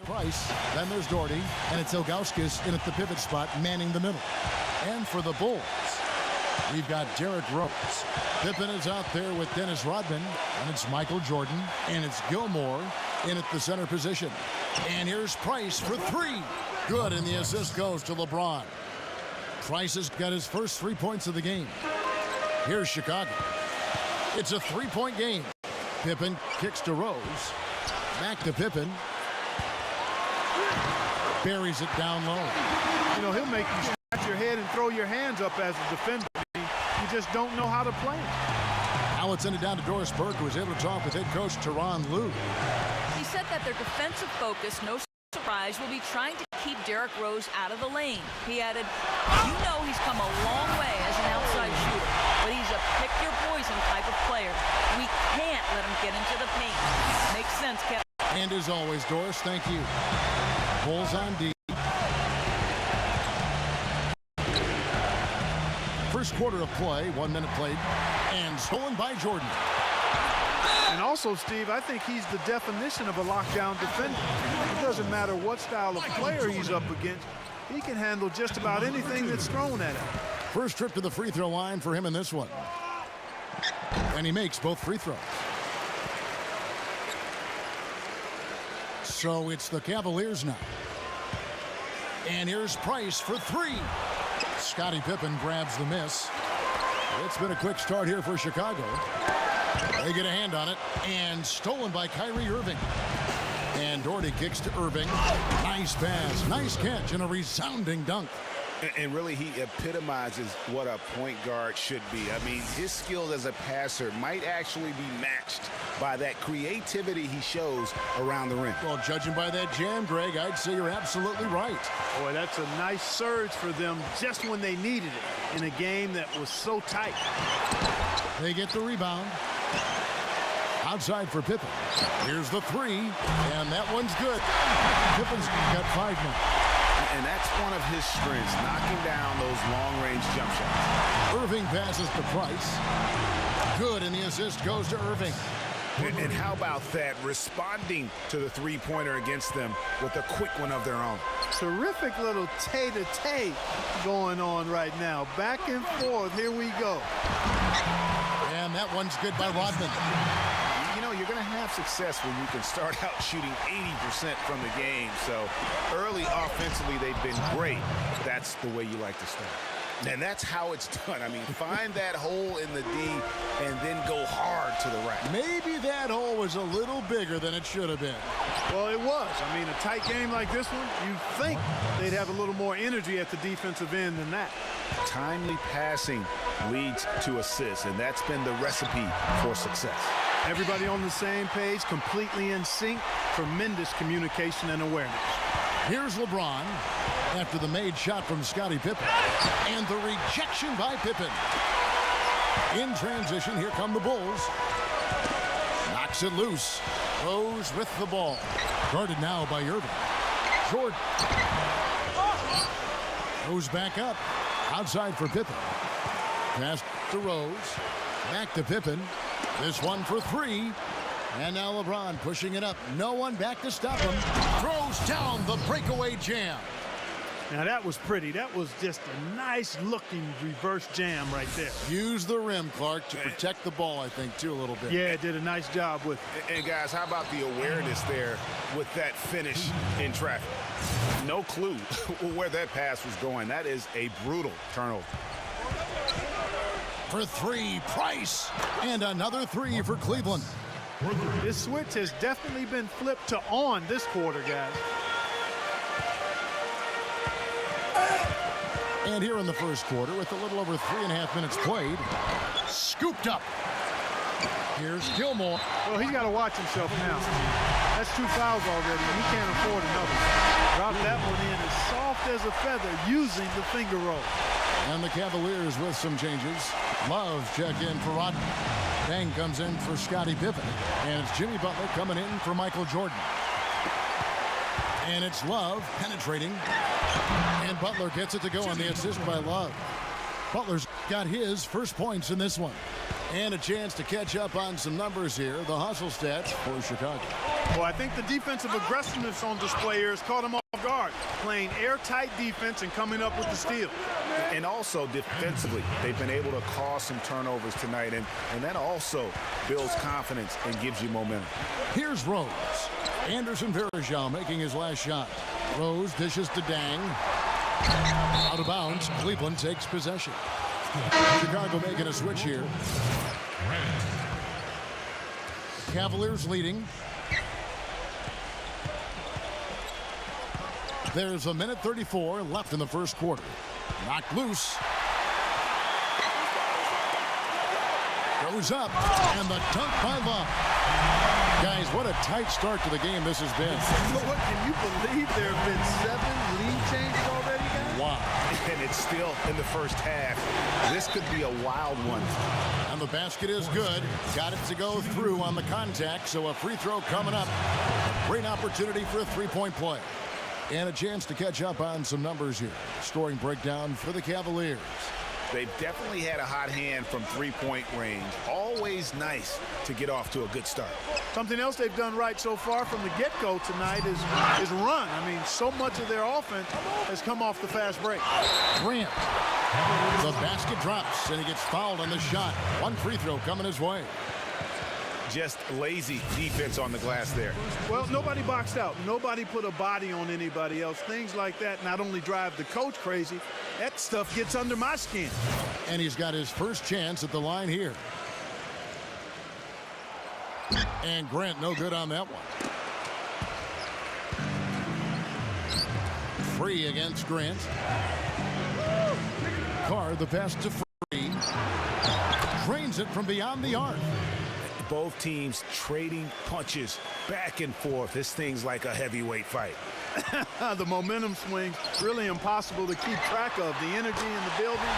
Price. Then there's Doherty, and it's Ilgauskas in at the pivot spot, manning the middle. And for the Bulls, we've got Derrick Rose. Pippen is out there with Dennis Rodman, and it's Michael Jordan, and it's Gilmore in at the center position. And here's Price for three. Good, and the assist goes to LeBron. Price has got his first 3 points of the game. Here's Chicago. It's a three-point game. Pippen kicks to Rose. Back to Pippen. Buries it down low. You know, he'll make you scratch your head and throw your hands up as a defender. You just don't know how to play it. Now it's ended down to Doris Burke, who was able to talk with head coach Tyronn Lue. He said that their defensive focus, no surprise, will be trying to keep Derrick Rose out of the lane. He added, you know he's come a long way as an outside shooter, but he's a pick-your-poison type of player. We can't let him get into the paint. Makes sense, Kevin. And as always, Doris, thank you. Bulls on D. First quarter of play, 1 minute played, and stolen by Jordan. And also, Steve, I think he's the definition of a lockdown defender. It doesn't matter what style of player he's up against. He can handle just about anything that's thrown at him. First trip to the free throw line for him in this one. And he makes both free throws. So it's the Cavaliers now. And here's Price for three. Scottie Pippen grabs the miss. It's been a quick start here for Chicago. They get a hand on it, and stolen by Kyrie Irving. And Doherty kicks to Irving. Nice pass, nice catch, and a resounding dunk. And really, he epitomizes what a point guard should be. I mean, his skill as a passer might actually be matched by that creativity he shows around the rim. Well, judging by that jam, Greg, I'd say you're absolutely right. Boy, that's a nice surge for them just when they needed it in a game that was so tight. They get the rebound. Outside for Pippen. Here's the three, and that one's good. Pippen's got 5 now. And that's one of his strengths, knocking down those long-range jump shots. Irving passes to Price. Good, and the assist goes to Irving. And how about that, responding to the three-pointer against them with a quick one of their own. Terrific little tay-to-tay going on right now. Back and forth, here we go. And that one's good by Rodman. You know, you're going to have success when you can start out shooting 80% from the game. So early offensively, they've been great. That's the way you like to start. And that's how it's done. I mean, find that hole in the D and then go hard to the rack. Maybe that hole was a little bigger than it should have been. Well, it was. I mean, a tight game like this one, you'd think they'd have a little more energy at the defensive end than that. Timely passing leads to assists, and that's been the recipe for success. Everybody on the same page, completely in sync, tremendous communication and awareness. Here's LeBron after the made shot from Scottie Pippen. And the rejection by Pippen. In transition, here come the Bulls. Knocks it loose. Rose with the ball. Guarded now by Irving. Jordan. Goes back up. Outside for Pippen. Pass to Rose. Back to Pippen. This one for three. And now LeBron pushing it up. No one back to stop him. Throws down the breakaway jam. Now that was pretty. That was just a nice looking reverse jam right there. Use the rim, Clark, to protect the ball, I think, too, a little bit. Yeah, did a nice job with it. And guys, how about the awareness there with that finish in traffic? No clue where that pass was going. That is a brutal turnover. For three, Price. And another three for Cleveland. This switch has definitely been flipped to on this quarter, guys. And here in the first quarter, with a little over 3.5 minutes played, scooped up. Here's Gilmore. Well, he's got to watch himself now. That's 2 fouls already, and he can't afford another. Drop that one in as soft as a feather using the finger roll. And the Cavaliers with some changes. Love check in for Rodman. Bang comes in for Scottie Pippen. And it's Jimmy Butler coming in for Michael Jordan. And it's Love penetrating. And Butler gets it to go on the assist by Love. Butler's got his first points in this one. And a chance to catch up on some numbers here. The hustle stats for Chicago. Well, I think the defensive aggressiveness on display here has caught them off guard. Playing airtight defense and coming up with the steal. And also defensively, they've been able to cause some turnovers tonight. And that also builds confidence and gives you momentum. Here's Rose. Anderson Varejao making his last shot. Rose dishes to Dang. Out of bounds. Cleveland takes possession. Chicago making a switch here. Cavaliers leading. There's a minute 34 left in the first quarter. Knocked loose. Goes up. And the dunk by Love. Guys, what a tight start to the game this has been. What, can you believe there have been 7 lead changes already, guys? Wow. And it's still in the first half. This could be a wild one. And the basket is good. Got it to go through on the contact, so a free throw coming up. A great opportunity for a three-point play. And a chance to catch up on some numbers here. Scoring breakdown for the Cavaliers. They've definitely had a hot hand from three-point range. Always nice to get off to a good start. Something else they've done right so far from the get-go tonight is run. I mean, so much of their offense has come off the fast break. Grant. The basket drops, and he gets fouled on the shot. One free throw coming his way. Just lazy defense on the glass there. Well, nobody boxed out. Nobody put a body on anybody else. Things like that not only drive the coach crazy, that stuff gets under my skin. And he's got his first chance at the line here. And Grant no good on that one. Free against Grant. Carr, the pass to Free. Drains it from beyond the arc. Both teams trading punches back and forth. This thing's like a heavyweight fight. The momentum swing, really impossible to keep track of. The energy in the building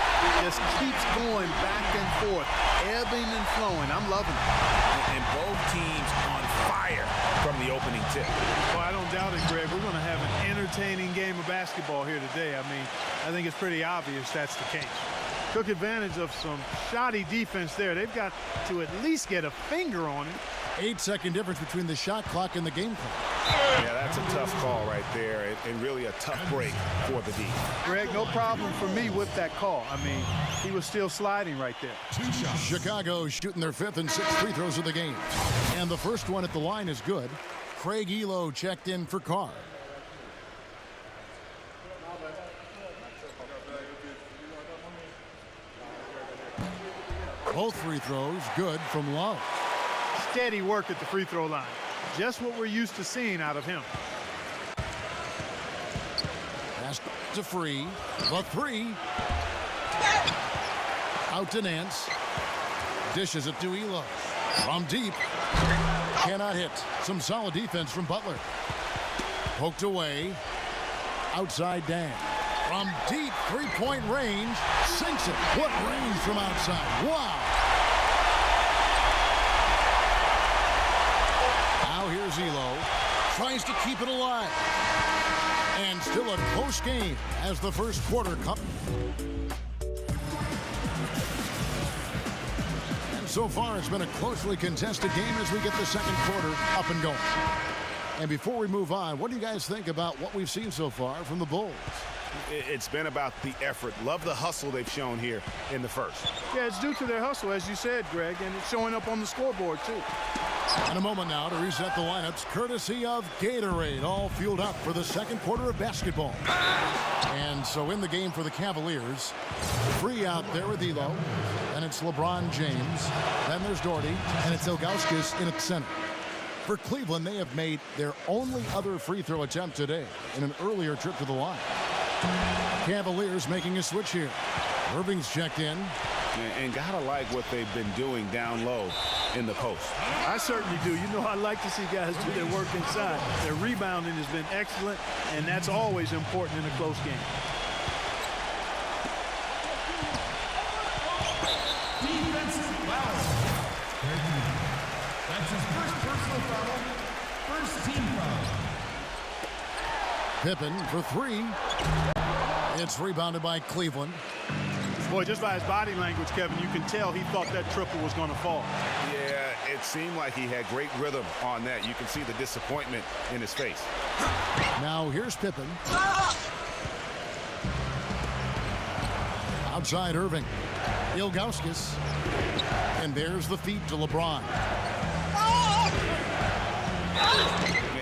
just keeps going back and forth, ebbing and flowing. I'm loving it. And both teams on fire from the opening tip. Well, I don't doubt it, Greg. We're going to have an entertaining game of basketball here today. I mean, I think it's pretty obvious that's the case. Took advantage of some shoddy defense there. They've got to at least get a finger on it. 8-second difference between the shot clock and the game clock. Yeah, that's a tough call right there, and really a tough break for the D. Greg, no problem for me with that call. I mean, he was still sliding right there. Chicago shooting their 5th and 6th free throws of the game. And the first one at the line is good. Craig Elo checked in for Carr. Both free throws good from Love. Steady work at the free throw line. Just what we're used to seeing out of him. Pass to Free. The three. Out to Nance. Dishes it to Elo. From deep. Cannot hit. Some solid defense from Butler. Poked away. Outside Dan. From deep three-point range. Sinks it. What range from outside. Wow. Now here's Elo. Tries to keep it alive. And still a close game as the first quarter comes. And so far it's been a closely contested game as we get the second quarter up and going. And before we move on, what do you guys think about what we've seen so far from the Bulls? It's been about the effort. Love the hustle they've shown here in the first. Yeah, it's due to their hustle, as you said, Greg, and it's showing up on the scoreboard, too. In a moment now to reset the lineups, courtesy of Gatorade, all fueled up for the second quarter of basketball. And so in the game for the Cavaliers, Free out there with Elo, and it's LeBron James. Then there's Doherty, and it's Ilgauskas in at center. For Cleveland, they have made their only other free throw attempt today in an earlier trip to the line. Cavaliers making a switch here. Irving's checked in. And gotta like what they've been doing down low in the post. I certainly do. You know, I like to see guys do their work inside. Their rebounding has been excellent, and that's always important in a close game. Defensive foul. That's his first personal foul. First team foul. Pippen for three. It's rebounded by Cleveland. Boy, just by his body language, Kevin, you can tell he thought that triple was going to fall. Yeah, it seemed like he had great rhythm on that. You can see the disappointment in his face. Now here's Pippen. Outside Irving. Ilgauskas. And there's the feed to LeBron.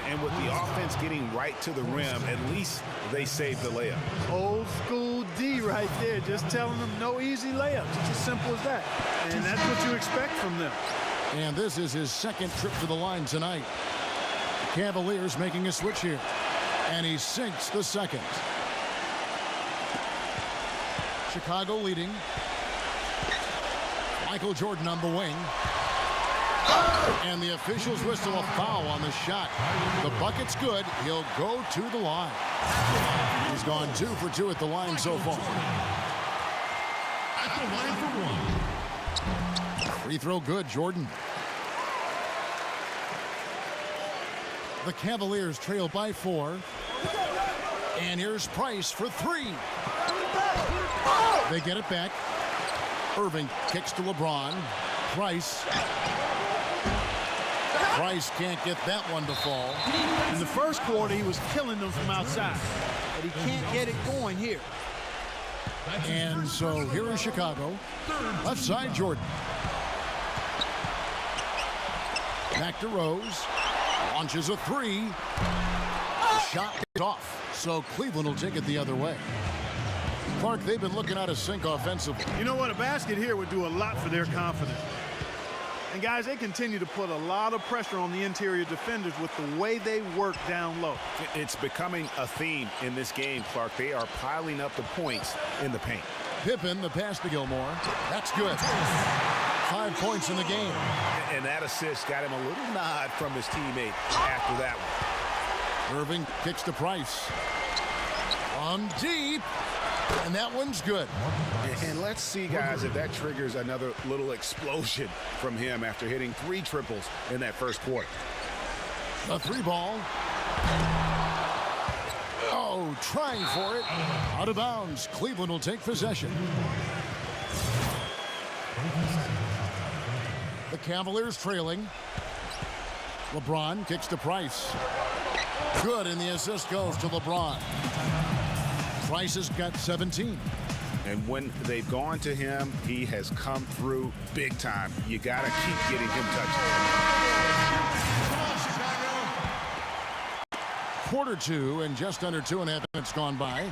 And with the offense getting right to the rim, at least they saved the layup. Old school D right there, just telling them no easy layups. It's as simple as that. And that's what you expect from them. And this is his second trip to the line tonight. Cavaliers making a switch here. And he sinks the second. Chicago leading. Michael Jordan on the wing. And the officials whistle a foul on the shot. The bucket's good. He'll go to the line. He's gone 2 for 2 at the line so far. At the line for 1. Free throw good, Jordan. The Cavaliers trail by 4. And here's Price for 3. They get it back. Irving kicks to LeBron. Price can't get that one to fall. In the first quarter, he was killing them from outside. But he can't get it going here. And so here is Chicago. Left side, Jordan. Back to Rose. Launches a 3. The shot is off. So Cleveland will take it the other way. Clark, they've been looking out of sync offensively. You know what? A basket here would do a lot for their confidence. And guys, they continue to put a lot of pressure on the interior defenders with the way they work down low. It's becoming a theme in this game, Clark. They are piling up the points in the paint. Pippen, the pass to Gilmore. That's good. 5 points in the game. And that assist got him a little nod from his teammate after that one. Irving kicks to Price. On deep. And that one's good. And let's see, guys, if that triggers another little explosion from him after hitting 3 triples in that first quarter. A 3 ball. Oh, trying for it. Out of bounds. Cleveland will take possession. The Cavaliers trailing. LeBron kicks to Price. Good, and the assist goes to LeBron. Price has got 17. And when they've gone to him, he has come through big time. You got to keep getting him touches. Quarter 2 and just under 2.5 minutes gone by.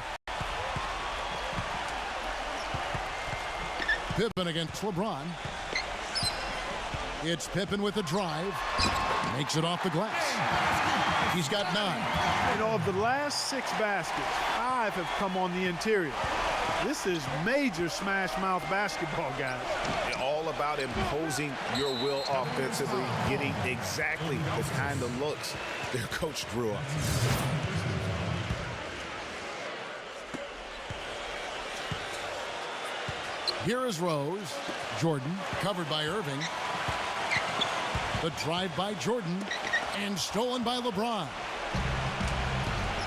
Pippen against LeBron. It's Pippen with the drive. Makes it off the glass. He's got 9. You know, of the last 6 baskets, 5 have come on the interior. This is major smash mouth basketball, guys. All about imposing your will offensively, getting exactly the kind of looks their coach drew up. Here is Rose. Jordan covered by Irving. The drive by Jordan and stolen by LeBron.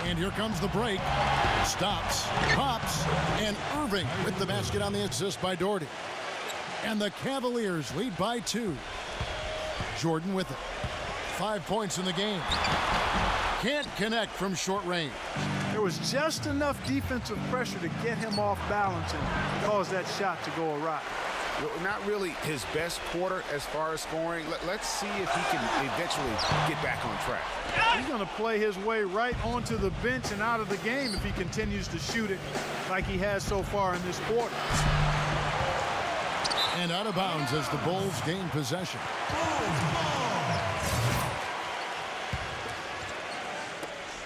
And here comes the break. Stops, pops, and Irving with the basket on the assist by Doherty. And the Cavaliers lead by 2. Jordan with it. 5 points in the game. Can't connect from short range. There was just enough defensive pressure to get him off balance and cause that shot to go awry. Not really his best quarter as far as scoring. Let's see if he can eventually get back on track. He's going to play his way right onto the bench and out of the game if he continues to shoot it like he has so far in this quarter. And out of bounds as the Bulls gain possession.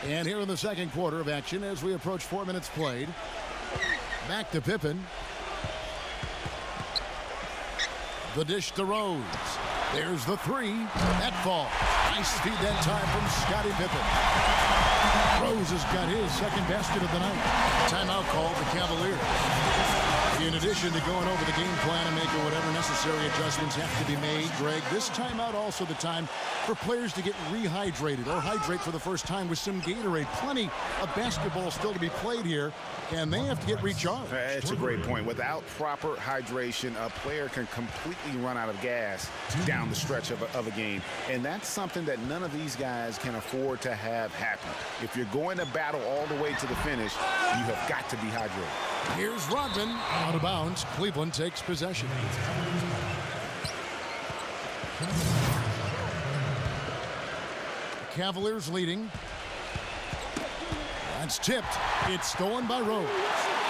And here in the second quarter of action as we approach 4 minutes played. Back to Pippen. The dish to Rose. There's the 3. That falls. Nice feed that time from Scottie Pippen. Rose has got his second basket of the night. Timeout called the Cavaliers. In addition to going over the game plan and making whatever necessary adjustments have to be made, Greg, this timeout also the time for players to get rehydrated or hydrate for the first time with some Gatorade. Plenty of basketball still to be played here, and they have to get recharged. That's a great point. Without proper hydration, a player can completely run out of gas down the stretch of a game, and that's something that none of these guys can afford to have happen. If you're going to battle all the way to the finish, you have got to be hydrated. Here's Rodman out of bounds. Cleveland takes possession. Cavaliers leading. That's tipped. It's stolen by Rose.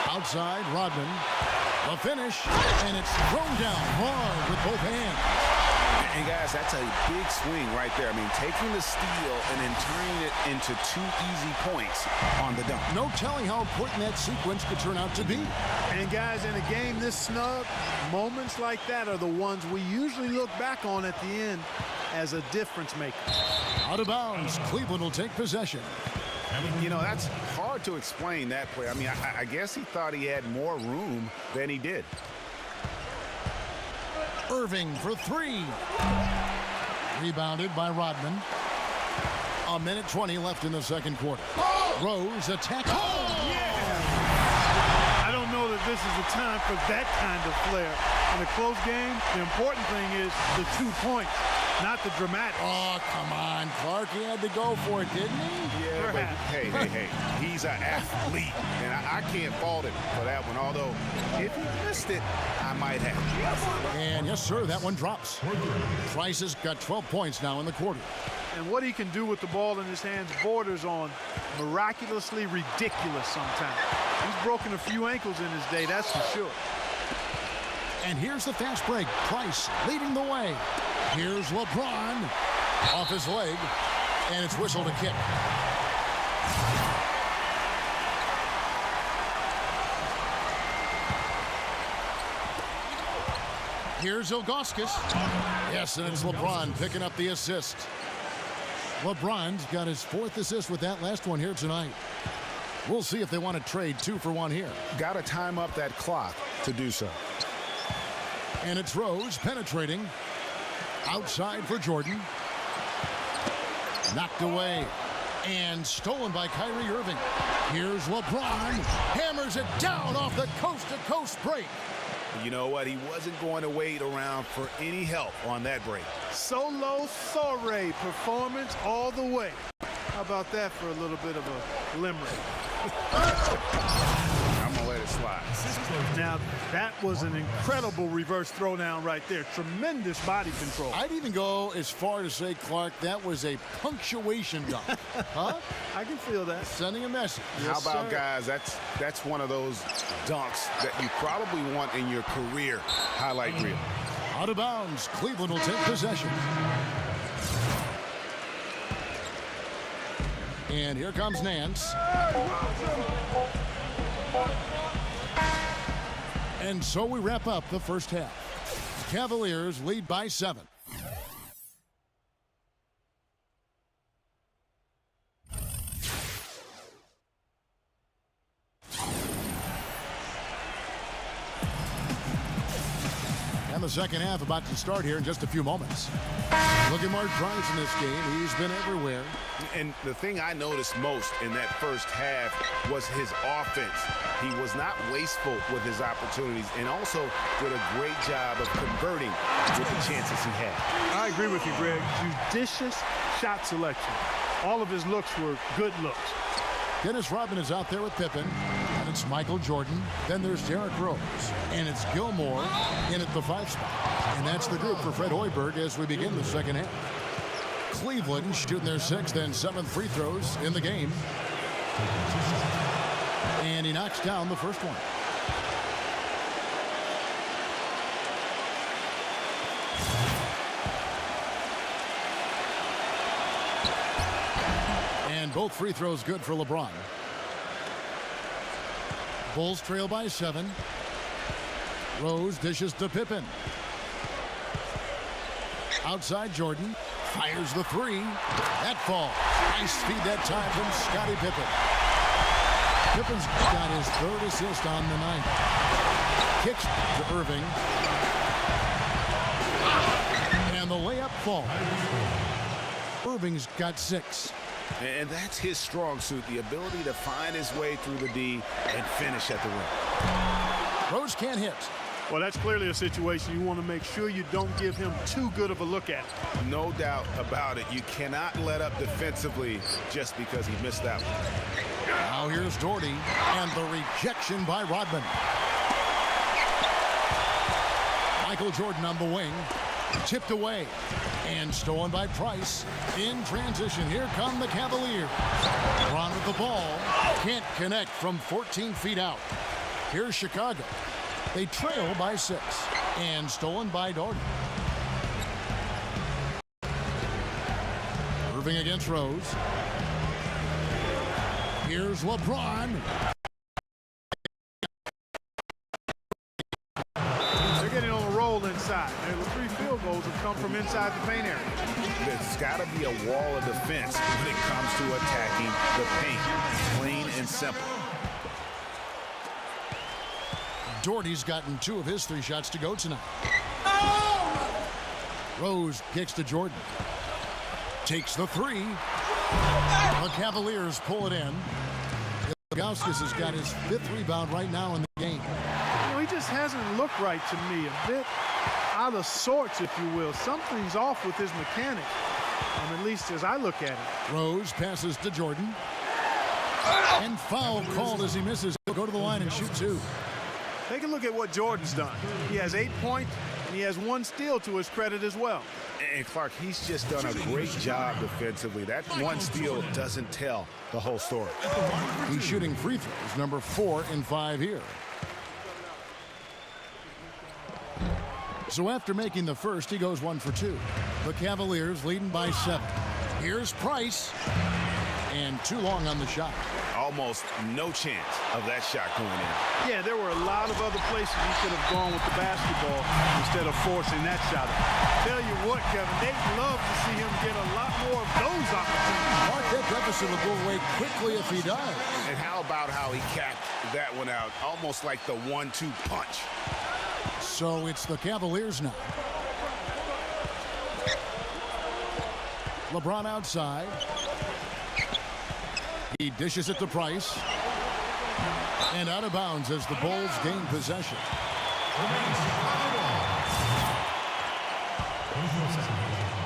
Outside, Rodman. The finish, and it's thrown down hard with both hands. And guys, that's a big swing right there. I mean, taking the steal and then turning it into 2 easy points on the dunk. No telling how important that sequence could turn out to be. And guys, in a game this snug, moments like that are the ones we usually look back on at the end as a difference maker. Out of bounds, Cleveland will take possession. You know, that's hard to explain that play. I mean, I guess he thought he had more room than he did. Irving for 3. Rebounded by Rodman. 1:20 left in the second quarter. Rose attacks. Oh, yeah! I don't know that this is the time for that kind of flair. In a close game, the important thing is the 2 points, not the dramatic. Oh, come on, Clark. He had to go for it, didn't he? Yeah, but hey. He's an athlete, and I can't fault him for that one. Although, if he missed it, I might have. And yes, sir, that one drops. Price has got 12 points now in the quarter. And what he can do with the ball in his hands borders on miraculously ridiculous sometimes. He's broken a few ankles in his day, that's for sure. And here's the fast break. Price leading the way. Here's LeBron off his leg, and it's whistled a kick. Here's Ilgauskas. Yes, and it's LeBron picking up the assist. LeBron's got his 4th assist with that last one here tonight. We'll see if they want to trade 2 for 1 here. Got to time up that clock to do so. And it's Rose penetrating. Outside for Jordan. Knocked away. And stolen by Kyrie Irving. Here's LeBron. Hammers it down off the coast-to-coast break. You know what? He wasn't going to wait around for any help on that break. Solo soiree performance all the way. How about that for a little bit of a limerick? I'm going to let it slide. Now, that was an incredible reverse throwdown right there. Tremendous body control. I'd even go as far to say, Clark, that was a punctuation dunk. Huh? I can feel that. Sending a message. How about, sir. guys, that's one of those dunks that you probably want in your career highlight reel. Out of bounds. Cleveland will take possession. And here comes Nance. And so we wrap up the first half. Cavaliers lead by 7. And the second half about to start here in just a few moments. Look at Mark Price in this game. He's been everywhere. And the thing I noticed most in that first half was his offense. He was not wasteful with his opportunities and also did a great job of converting with the chances he had. I agree with you, Greg. Judicious shot selection. All of his looks were good looks. Dennis Rodman is out there with Pippen, and it's Michael Jordan. Then there's Derrick Rose, and it's Gilmore in at the 5 spot. And that's the group for Fred Hoiberg as we begin the second half. Cleveland shooting their 6th and 7th free throws in the game. And he knocks down the first one. And both free throws good for LeBron. Bulls trail by 7. Rose dishes to Pippen. Outside Jordan. Fires the 3. That falls. Nice feed that time from Scottie Pippen. Pippen's got his 3rd assist on the night. kicks to Irving. And the layup falls. Irving's got 6. And that's his strong suit, the ability to find his way through the D and finish at the rim. Rose can't hit. Well, that's clearly a situation you want to make sure you don't give him too good of a look at. No doubt about it. You cannot let up defensively just because he missed that one. Now here's Doherty, and the rejection by Rodman. Michael Jordan on the wing, tipped away, and stolen by Price. In transition, here come the Cavaliers. LeBron with the ball, can't connect from 14 feet out. Here's Chicago. They trail by 6, and stolen by Doherty. Irving against Rose. Here's LeBron. They're getting on a roll inside. The 3 field goals have come from inside the paint area. There's got to be a wall of defense when it comes to attacking the paint. Plain and simple. Doherty's gotten 2 of his 3 shots to go tonight. Rose kicks to Jordan. Takes the 3. The Cavaliers pull it in. Ilgauskas has got his 5th rebound right now in the game. You know, he just hasn't looked right to me. A bit out of sorts, if you will. Something's off with his mechanics, at least as I look at it. Rose passes to Jordan. And foul called as he misses. He'll go to the line and shoot 2. Take a look at what Jordan's done. He has 8 points, and he has 1 steal to his credit as well. And Clark, he's just done a great job defensively. That 1 steal doesn't tell the whole story. He's shooting free throws, number 4 in 5 here. So after making the first, he goes 1 for 2. The Cavaliers leading by 7. Here's Price. And too long on the shot. Almost no chance of that shot going in. Yeah, there were a lot of other places he could have gone with the basketball instead of forcing that shot. Tell you what, Kevin, they'd love to see him get a lot more of those opportunities. Mark, that deficit will go away quickly if he does. And how about how he capped that one out? Almost like the 1-2 punch. So it's the Cavaliers now. LeBron outside. He dishes it to Price. And out of bounds as the Bulls gain possession.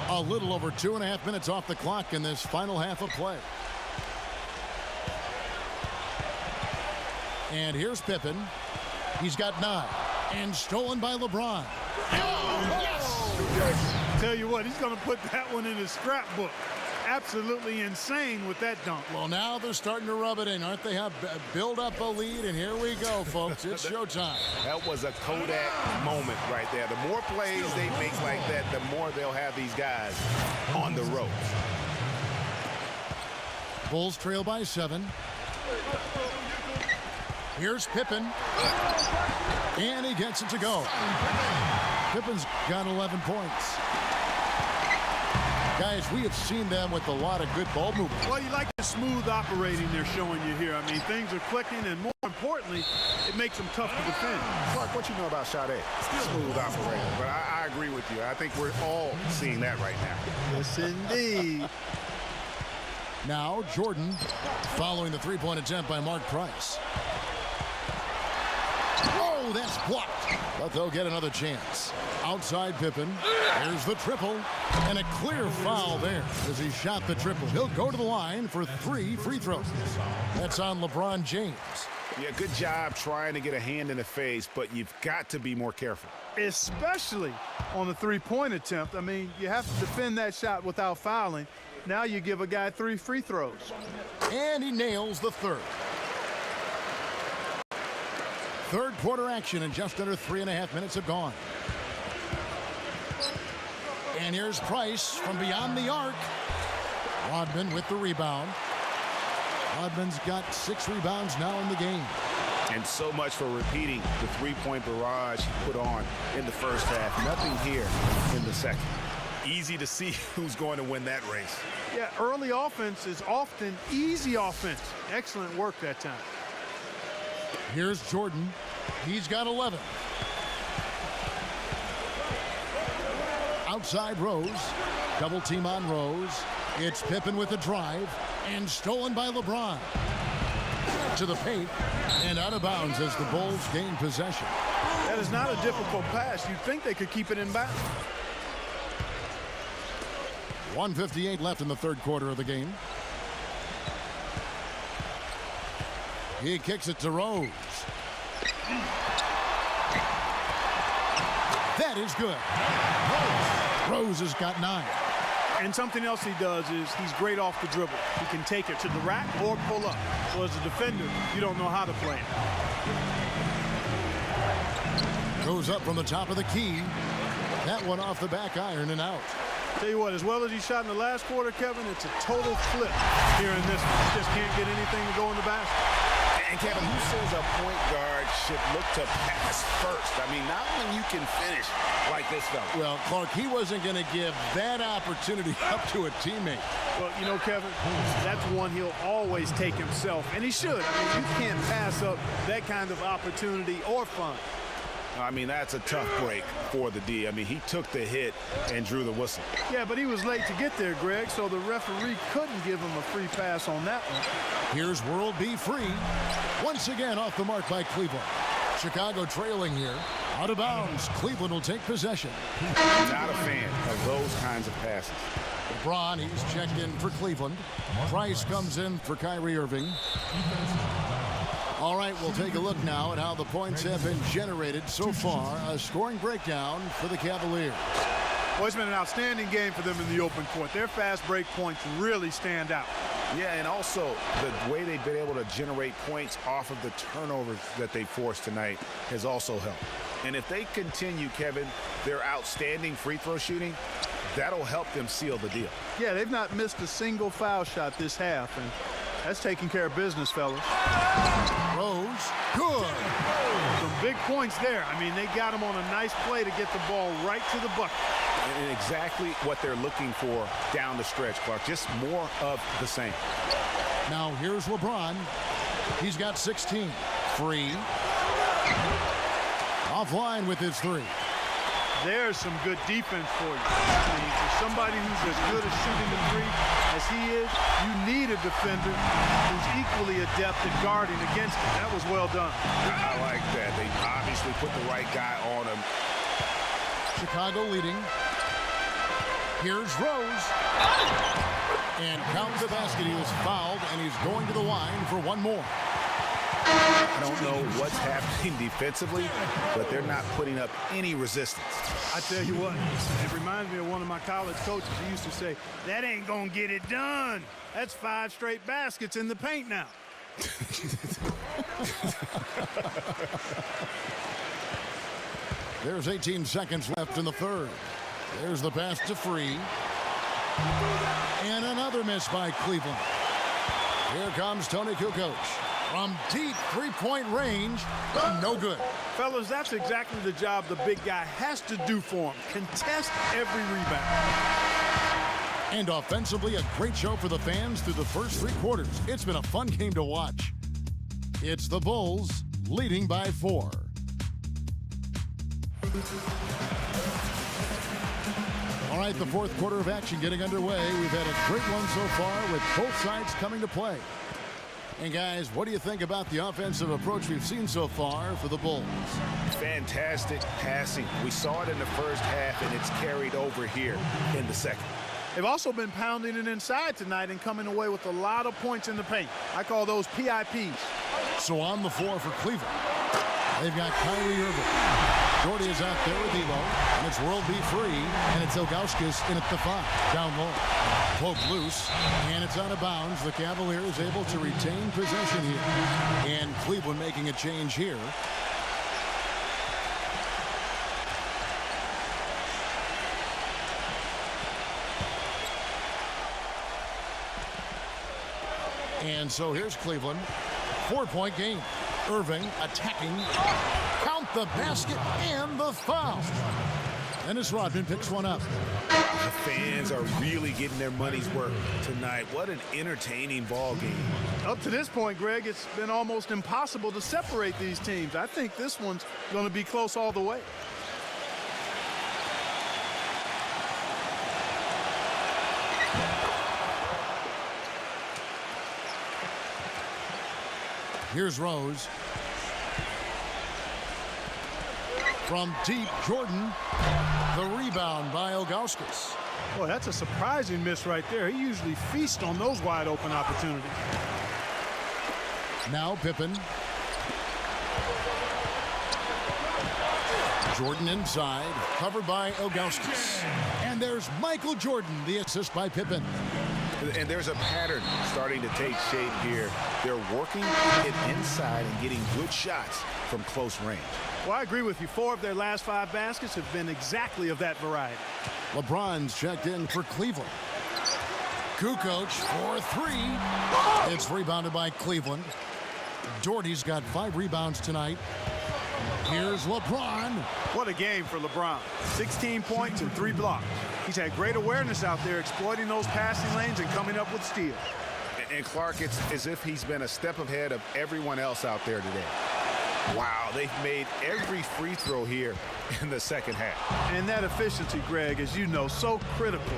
A little over 2.5 minutes off the clock in this final half of play. And here's Pippen. He's got 9. And stolen by LeBron. Oh, yes! Tell you what, he's going to put that one in his scrapbook. Absolutely insane with that dunk. Well, now they're starting to rub it in, aren't they? Build up a lead, and here we go, folks. It's showtime. That was a Kodak moment right there. The more plays they make like that, the more they'll have these guys on the ropes. Bulls trail by 7. Here's Pippen. And he gets it to go. Pippen's got 11 points. Guys, we have seen them with a lot of good ball movement. Well, you like the smooth operating they're showing you here. I mean, things are clicking, and more importantly, it makes them tough to defend. Clark, what you know about Sade? Smooth operator. But I agree with you. I think we're all seeing that right now. Yes, indeed. Now, Jordan following the three-point attempt by Mark Price. Oh, that's blocked. But they'll get another chance. Outside Pippen. Here's the triple. And a clear foul there as he shot the triple. He'll go to the line for 3 free throws. That's on LeBron James. Yeah, good job trying to get a hand in the face, but you've got to be more careful. Especially on the three-point attempt. I mean, you have to defend that shot without fouling. Now you give a guy 3 free throws. And he nails the third. Third quarter action, and just under 3.5 minutes have gone. And here's Price from beyond the arc. Rodman with the rebound. Rodman's got 6 rebounds now in the game. And so much for repeating the three-point barrage he put on in the first half. Nothing here in the second. Easy to see who's going to win that race. Yeah, early offense is often easy offense. Excellent work that time. Here's Jordan. He's got 11. Outside Rose. Double team on Rose. It's Pippen with a drive. And stolen by LeBron. To the paint. And out of bounds as the Bulls gain possession. That is not a difficult pass. You'd think they could keep it in bounds. 1:58 left in the third quarter of the game. He kicks it to Rose. That is good. Rose has got 9. And something else he does is he's great off the dribble. He can take it to the rack or pull up. So as a defender, you don't know how to play it. Goes up from the top of the key. That one off the back iron and out. Tell you what, as well as he shot in the last quarter, Kevin, it's a total flip here in this one. He just can't get anything to go in the basket. And Kevin, who says a point guard should look to pass first? I mean, not when you can finish like this, though. Well, Clark, he wasn't going to give that opportunity up to a teammate. Well, you know, Kevin, that's one he'll always take himself, and he should. I mean, you can't pass up that kind of opportunity or fun. I mean, that's a tough break for the D. I mean, he took the hit and drew the whistle. Yeah, but he was late to get there, Greg, so the referee couldn't give him a free pass on that one. Here's World B free. Once again off the mark by Cleveland. Chicago trailing here. Out of bounds. Cleveland will take possession. Not a fan of those kinds of passes. LeBron, he's checked in for Cleveland. Price comes in for Kyrie Irving. All right, we'll take a look now at how the points have been generated so far. A scoring breakdown for the Cavaliers. Well, it's been an outstanding game for them in the open court. Their fast break points really stand out. Yeah, and also the way they've been able to generate points off of the turnovers that they forced tonight has also helped. And if they continue, Kevin, their outstanding free throw shooting, that'll help them seal the deal. Yeah, they've not missed a single foul shot this half, and that's taking care of business, fellas. Rose, good. Some big points there. I mean, they got him on a nice play to get the ball right to the bucket. And exactly what they're looking for down the stretch, Clark. Just more of the same. Now here's LeBron. He's got 16. Free. Offline with his 3. There's some good defense for you. I mean, for somebody who's as good at shooting the 3 as he is, you need a defender who's equally adept at guarding against him. That was well done. I like that. They obviously put the right guy on him. Chicago leading. Here's Rose. And count the basket. He was fouled, and he's going to the line for one more. I don't know what's happening defensively, but they're not putting up any resistance. I tell you what, it reminds me of one of my college coaches. He used to say, that ain't gonna get it done. That's 5 straight baskets in the paint now. There's 18 seconds left in the third. There's the pass to Free. And another miss by Cleveland. Here comes Tony Kukoc. From deep three-point range, no good. Fellas, that's exactly the job the big guy has to do for him. Contest every rebound. And offensively, a great show for the fans through the first 3 quarters. It's been a fun game to watch. It's the Bulls leading by 4. All right, the fourth quarter of action getting underway. We've had a great one so far with both sides coming to play. And guys, what do you think about the offensive approach we've seen so far for the Bulls? Fantastic passing. We saw it in the first half, and it's carried over here in the second. They've also been pounding it inside tonight and coming away with a lot of points in the paint. I call those PIPs. So on the floor for Cleveland, they've got Kyrie Irving. Jordy is out there with Elo, and it's World B free, and it's Ilgauskas in at the 5. Down low. Poked loose, and it's out of bounds. The Cavaliers able to retain possession here. And Cleveland making a change here. And so here's Cleveland. 4-point game. Irving attacking. Count the basket and the foul. Dennis Rodman picks one up. The fans are really getting their money's worth tonight. What an entertaining ball game. Up to this point, Greg, it's been almost impossible to separate these teams. I think this one's going to be close all the way. Here's Rose. From deep, Jordan. The rebound by Ilgauskas. Boy, that's a surprising miss right there. He usually feasts on those wide open opportunities. Now Pippen. Jordan inside, covered by Ilgauskas. And there's Michael Jordan, the assist by Pippen. And there's a pattern starting to take shape here. They're working it inside and getting good shots from close range. Well, I agree with you. 4 of their last 5 baskets have been exactly of that variety. LeBron's checked in for Cleveland. Kukoc for 3. It's rebounded by Cleveland. Doherty's got 5 rebounds tonight. Here's LeBron. What a game for LeBron. 16 points and 3 blocks. He's had great awareness out there, exploiting those passing lanes and coming up with steals. And Clark, it's as if he's been a step ahead of everyone else out there today. Wow, they've made every free throw here in the second half. And that efficiency, Greg, as you know, so critical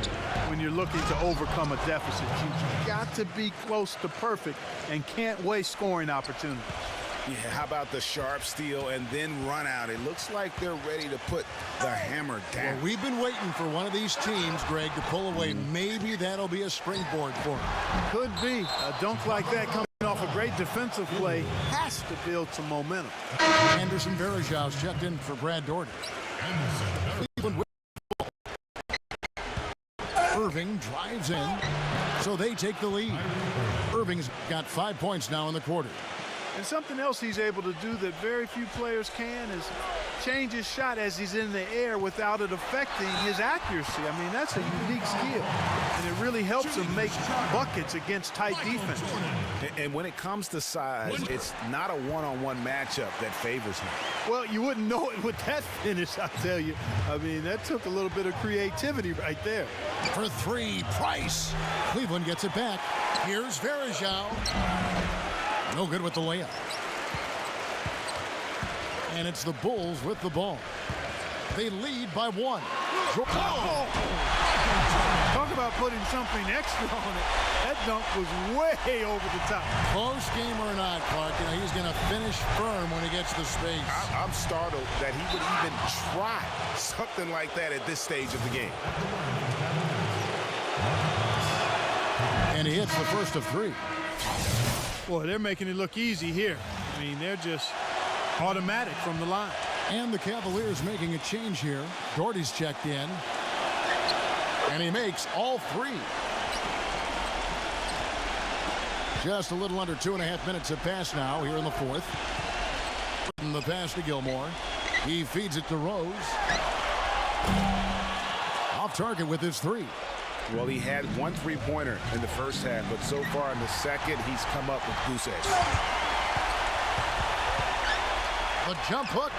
when you're looking to overcome a deficit. You've got to be close to perfect and can't waste scoring opportunities. Yeah, how about the sharp steal and then run out? It looks like they're ready to put the hammer down. Well, we've been waiting for one of these teams, Greg, to pull away. Maybe that'll be a springboard for them. Could be. A dunk like that coming off a great defensive play has to build some momentum. Anderson Varejau's checked in for Brad Doherty. Cleveland with the ball. Irving drives in, so they take the lead. Irving's got 5 points now in the quarter. And something else he's able to do that very few players can is change his shot as he's in the air without it affecting his accuracy. I mean, that's a unique skill, and it really helps him make buckets against tight defense. And when it comes to size, it's not a one-on-one matchup that favors him. Well, you wouldn't know it with that finish, I tell you. I mean, that took a little bit of creativity right there. For 3, Price. Cleveland gets it back. Here's Varejao. No good with the layup. And it's the Bulls with the ball. They lead by 1. Oh! Talk about putting something extra on it. That dunk was way over the top. Close game or not, Clark, you know, he's going to finish firm when he gets the space. I'm startled that he would even try something like that at this stage of the game. And he hits the first of 3. Boy, they're making it look easy here. I mean, they're just automatic from the line. And the Cavaliers making a change here. Doherty's checked in. And he makes all 3. Just a little under 2.5 minutes have passed now here in the 4th. And the pass to Gilmore. He feeds it to Rose. Off target with his 3. Well, he had 1 3-pointer in the first half, but so far in the second, he's come up with goose eggs. The jump hook.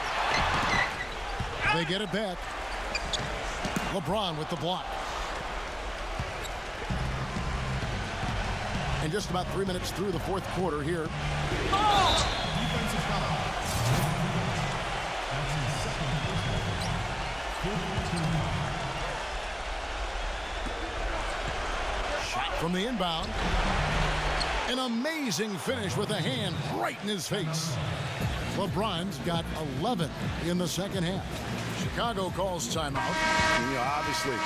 They get it back. LeBron with the block. And just about 3 minutes through the 4th quarter here. Defensive foul. That's his second. 15. Shot from the inbound. An amazing finish with a hand right in his face. LeBron's got 11 in the second half. Chicago calls timeout. You know, obviously,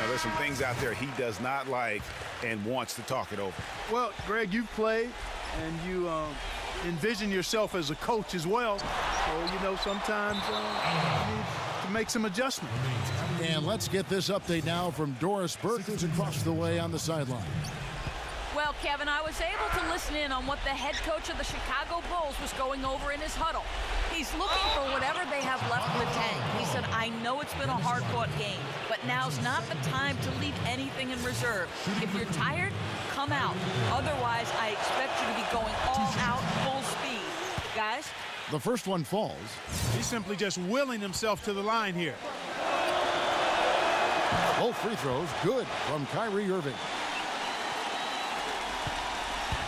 there's some things out there he does not like and wants to talk it over. Well, Greg, you've played and you envision yourself as a coach as well. So, sometimes you need to make some adjustments. And let's get this update now from Doris Burke, who's across the way on the sideline. Well, Kevin, I was able to listen in on what the head coach of the Chicago Bulls was going over in his huddle. He's looking for whatever they have left in the tank. He said, I know it's been a hard-fought game, but now's not the time to leave anything in reserve. If you're tired, come out. Otherwise, I expect you to be going all out, full speed. Guys? The first one falls. He's simply just willing himself to the line here. Both free throws good from Kyrie Irving.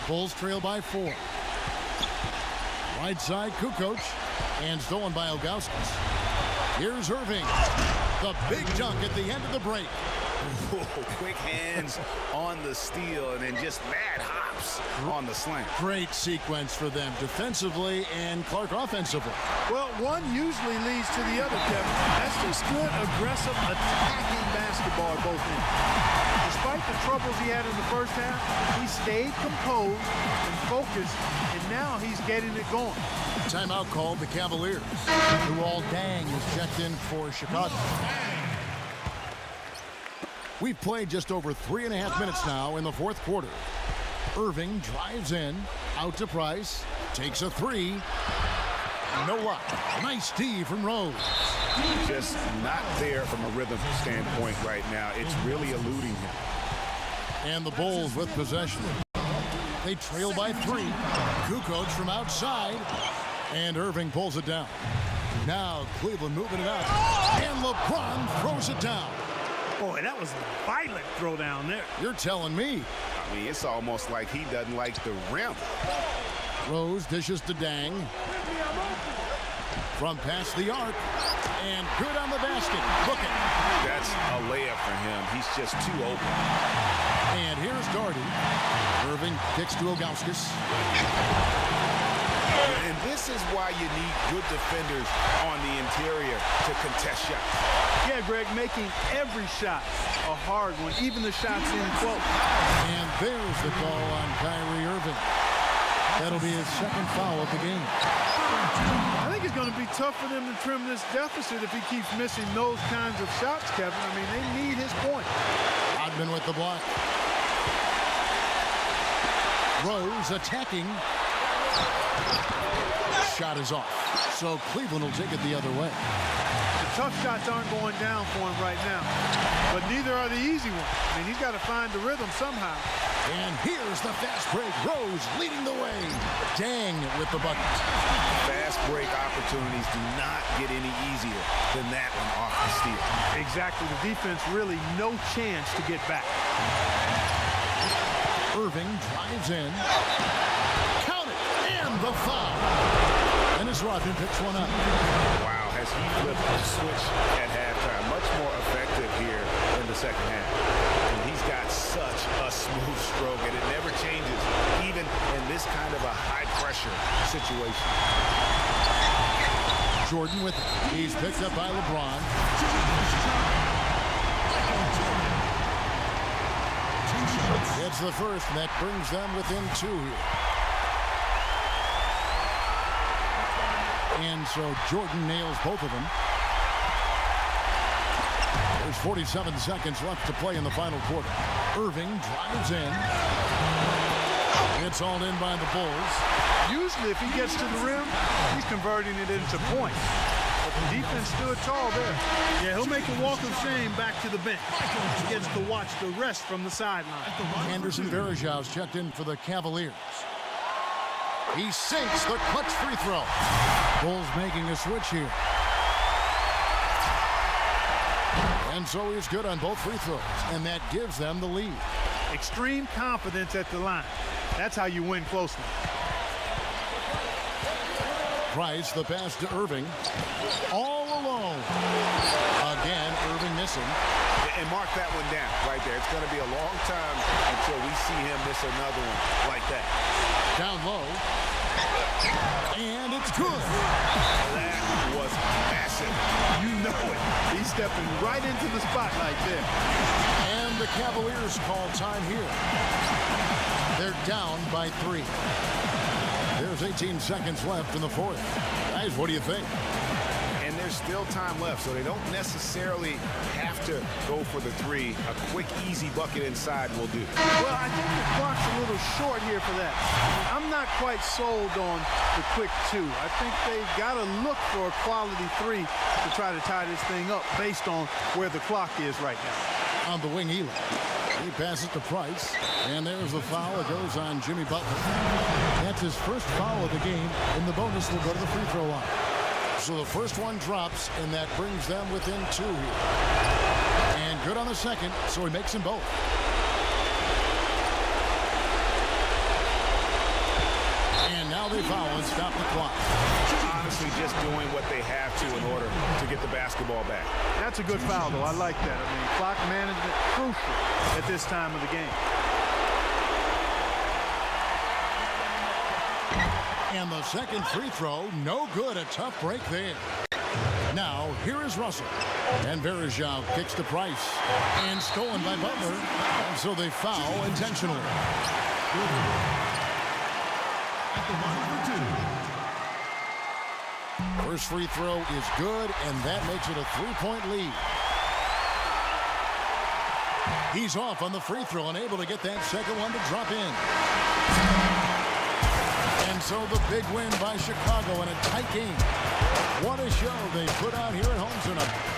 Bulls trail by 4. Right side, Kukoc, and stolen by Ilgauskas. Here's Irving. The big dunk at the end of the break. Whoa, quick hands on the steal and then just mad hops on the slam. Great sequence for them defensively and Clark offensively. Well, one usually leads to the other, Kevin. That's just good, aggressive, attacking basketball at both ends. Despite the troubles he had in the first half, he stayed composed and focused, and now he's getting it going. Timeout called the Cavaliers. Luol Deng is checked in for Chicago. We've played just over 3.5 minutes now in the fourth quarter. Irving drives in, out to Price, takes a 3. No luck. Nice D from Rose. Just not there from a rhythm standpoint right now. It's really eluding him. And the Bulls with possession. They trail by 3. Kukoc from outside. And Irving pulls it down. Now Cleveland moving it out. And LeBron throws it down. Boy, that was a violent throw down there. You're telling me. I mean, it's almost like he doesn't like the rim. Rose dishes to Deng. From past the arc. And good on the basket. Book it. That's a layup for him. He's just too open. And here's Gardy. Irving kicks to Ilgauskas. And this is why you need good defenders on the interior to contest shots. Yeah, Greg, making every shot a hard one, even the shots in close. And there's the call on Kyrie Irving. That'll be his second foul of the game. I think it's going to be tough for them to trim this deficit if he keeps missing those kinds of shots, Kevin. I mean, they need his point. Rodman with the block. Rose attacking. Shot is off. So Cleveland will take it the other way. The tough shots aren't going down for him right now, but neither are the easy ones. I mean, he's got to find the rhythm somehow. And here's the fast break. Rose leading the way. Deng with the bucket. Fast break opportunities do not get any easier than that one off the steal. Exactly. The defense really no chance to get back. Irving drives in. Count it. And the foul. And as Rodman picks one up. Wow, has he flipped the switch at halftime? Much more effective here in the second half. And he's got such a smooth stroke, and it never changes, even in this kind of a high-pressure situation. Jordan with it. He's picked up by LeBron. It's the first, and that brings them within 2 here. And so Jordan nails both of them. There's 47 seconds left to play in the final quarter. Irving drives in. It's all in by the Bulls. Usually, if he gets to the rim, he's converting it into points. But the defense stood tall there. Yeah, he'll make a walk of shame back to the bench. He gets to watch the rest from the sideline. Anderson Varejão's checked in for the Cavaliers. He sinks the clutch free throw. Bulls making a switch here. And so he's good on both free throws, and that gives them the lead. Extreme confidence at the line. That's how you win close ones. Price, the pass to Irving. All alone. Again, Irving missing. And mark that one down right there. It's going to be a long time until we see him miss another one like that. Down low. And it's good. That was massive. You know it. He's stepping right into the spotlight there. And the Cavaliers call time here. They're down by 3. There's 18 seconds left in the fourth. Guys, what do you think? And there's still time left, so they don't necessarily have to go for the 3. A quick, easy bucket inside will do. Well, I think the clock's a little short here for that. I'm not quite sold on the quick 2. I think they've got to look for a quality 3 to try to tie this thing up based on where the clock is right now. On the wing, Eli. He passes to Price, and there's the foul. It goes on Jimmy Butler. That's his first foul of the game, and the bonus will go to the free throw line. So the first one drops, and that brings them within 2 here. And good on the second, so he makes them both. And now they foul and stop the clock. Honestly, just doing what they have to in order to get the basketball back. That's a good foul, though. I like that. I mean, clock management crucial at this time of the game. And the second free throw, no good. A tough break there. Now, here is Russell. And Verejao kicks to Price. And stolen by Butler. And so they foul intentionally. At the line for 2. First free throw is good, and that makes it a 3-point lead. He's off on the free throw and able to get that second one to drop in. And so the big win by Chicago in a tight game. What a show they put out here at home tonight.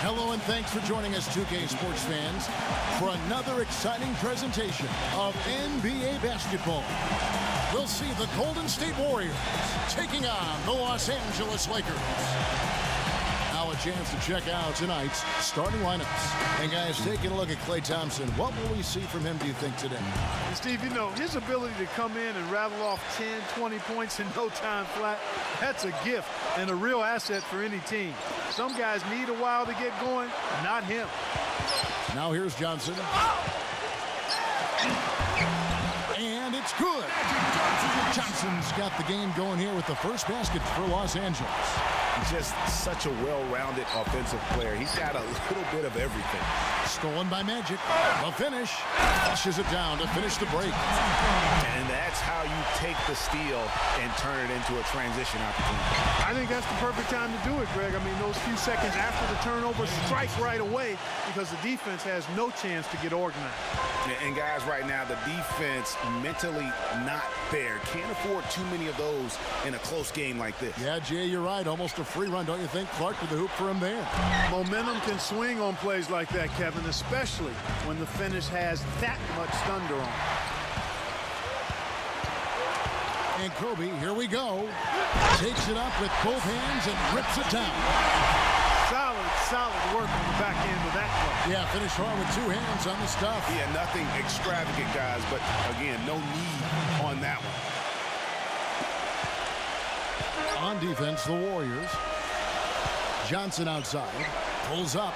Hello and thanks for joining us, 2K sports fans, for another exciting presentation of NBA basketball. We'll see the Golden State Warriors taking on the Los Angeles Lakers. Now a chance to check out tonight's starting lineups. And guys, taking a look at Klay Thompson, what will we see from him, do you think, today? And Steve, you know, his ability to come in and rattle off 10, 20 points in no time flat, that's a gift and a real asset for any team. Some guys need a while to get going, not him. Now here's Johnson. And it's good. Johnson's got the game going here with the first basket for Los Angeles. He's just such a well-rounded offensive player. He's got a little bit of everything. Stolen by Magic. The finish. Flushes it down to finish the break. And that's how you take the steal and turn it into a transition opportunity. I think that's the perfect time to do it, Greg. I mean, those few seconds after the turnover, strike right away because the defense has no chance to get organized. And guys, right now, the defense mentally not there. Can't afford too many of those in a close game like this. Yeah, Jay, you're right. Almost a free run, don't you think? Clark with the hoop for him there. Momentum can swing on plays like that, Kevin, especially when the finish has that much thunder on it. And Kobe, here we go. Takes it up with both hands and rips it down. Solid work on the back end of that play. Yeah, finished hard with two hands on the stuff. Yeah, nothing extravagant, guys, but again, no need on that one. On defense, the Warriors. Johnson outside. Pulls up.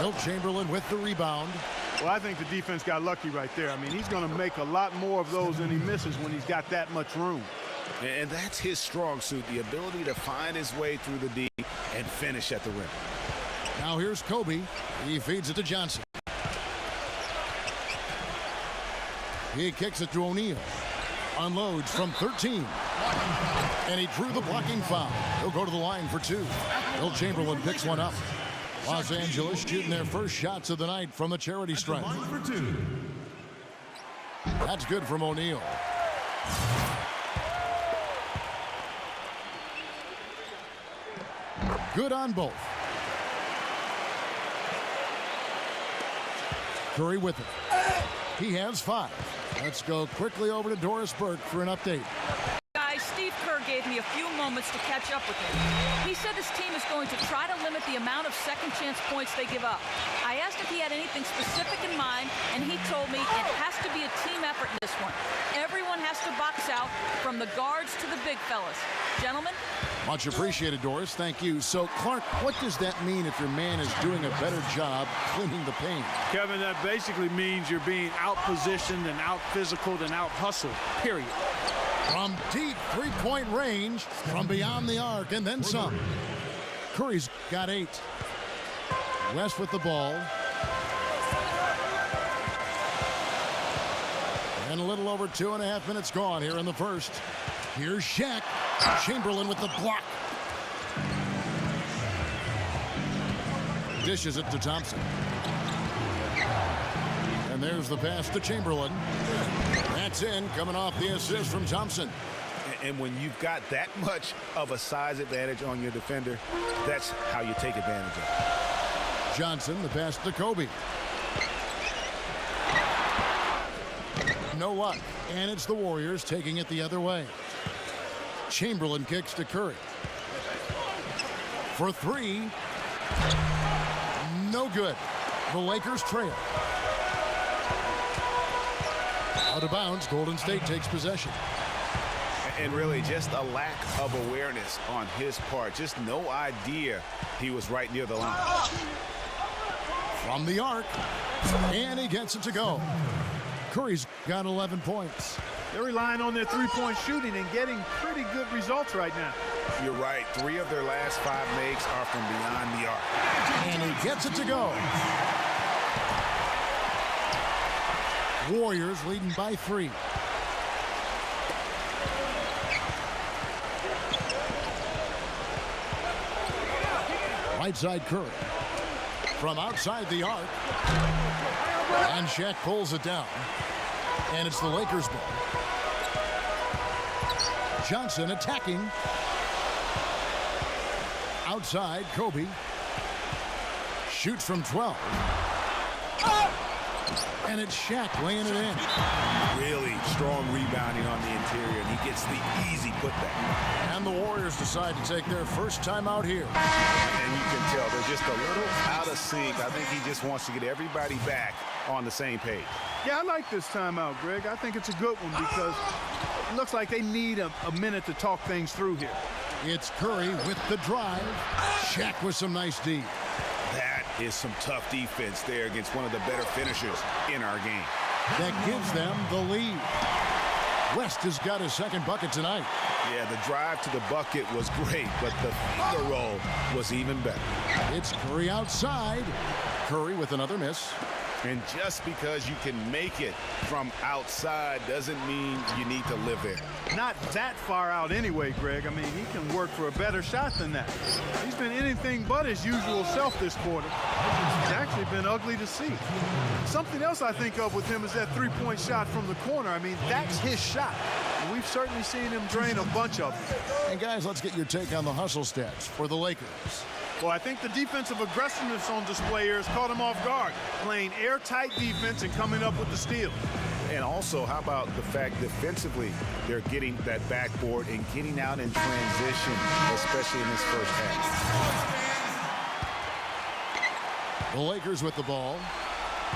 Wilt Chamberlain with the rebound. Well, I think the defense got lucky right there. I mean, he's going to make a lot more of those than he misses when he's got that much room. And that's his strong suit, the ability to find his way through the D and finish at the rim. Now here's Kobe. He feeds it to Johnson. He kicks it to O'Neal. Unloads from 13. And he drew the blocking foul. He'll go to the line for two. Wilt Chamberlain picks one up. Los Angeles shooting their first shots of the night from the charity stripe. That's good from O'Neal. Good on both. Curry with it. He has 5. Let's go quickly over to Doris Burke for an update. Steve Kerr gave me a few moments to catch up with him. He said his team is going to try to limit the amount of second chance points they give up. I asked if he had anything specific in mind, and he told me it has to be a team effort in this one. Everyone has to box out, from the guards to the big fellas. Gentlemen? Much appreciated, Doris. Thank you. So, Clark, what does that mean if your man is doing a better job cleaning the paint? Kevin, that basically means you're being out-positioned and out-physicaled and out-hustled, period. From deep three-point range, from beyond the arc, and then some. Curry's got 8. West with the ball. And a little over 2.5 minutes gone here in the first. Here's Shaq. Chamberlain with the block. Dishes it to Thompson. And there's the pass to Chamberlain. That's in, coming off the assist from Thompson. And when you've got that much of a size advantage on your defender, that's how you take advantage of it. Johnson, the pass to Kobe. No luck. And it's the Warriors taking it the other way. Chamberlain kicks to Curry. For 3. No good. The Lakers trail. Out of bounds, Golden State takes possession. And really just a lack of awareness on his part. Just no idea he was right near the line. From the arc. And he gets it to go. Curry's got 11 points. They're relying on their three-point shooting and getting pretty good results right now. You're right. 3 of their last 5 makes are from beyond the arc. And he gets it to go. Warriors leading by 3. Right side Curry. From outside the arc. And Shaq pulls it down. And it's the Lakers ball. Johnson attacking. Outside, Kobe. Shoots from 12. And it's Shaq laying it in. Really strong rebounding on the interior, and he gets the easy putback. And the Warriors decide to take their first time out here. And you can tell they're just a little out of sync. I think he just wants to get everybody back on the same page. Yeah, I like this timeout, Greg. I think it's a good one because it looks like they need a minute to talk things through here. It's Curry with the drive. Shaq with some nice D. That is some tough defense there against one of the better finishers in our game. That gives them the lead. West has got his second bucket tonight. Yeah, the drive to the bucket was great, but the finger roll was even better. It's Curry outside. Curry with another miss. And just because you can make it from outside doesn't mean you need to live there. Not that far out anyway, Greg. I mean, he can work for a better shot than that. He's been anything but his usual self this quarter. It's actually been ugly to see. Something else I think of with him is that three-point shot from the corner. I mean, that's his shot. And we've certainly seen him drain a bunch of them. And guys, let's get your take on the hustle stats for the Lakers. Well, I think the defensive aggressiveness on display here has caught him off guard, playing airtight defense and coming up with the steal. And also, how about the fact defensively they're getting that backboard and getting out in transition, especially in this first half. The Lakers with the ball.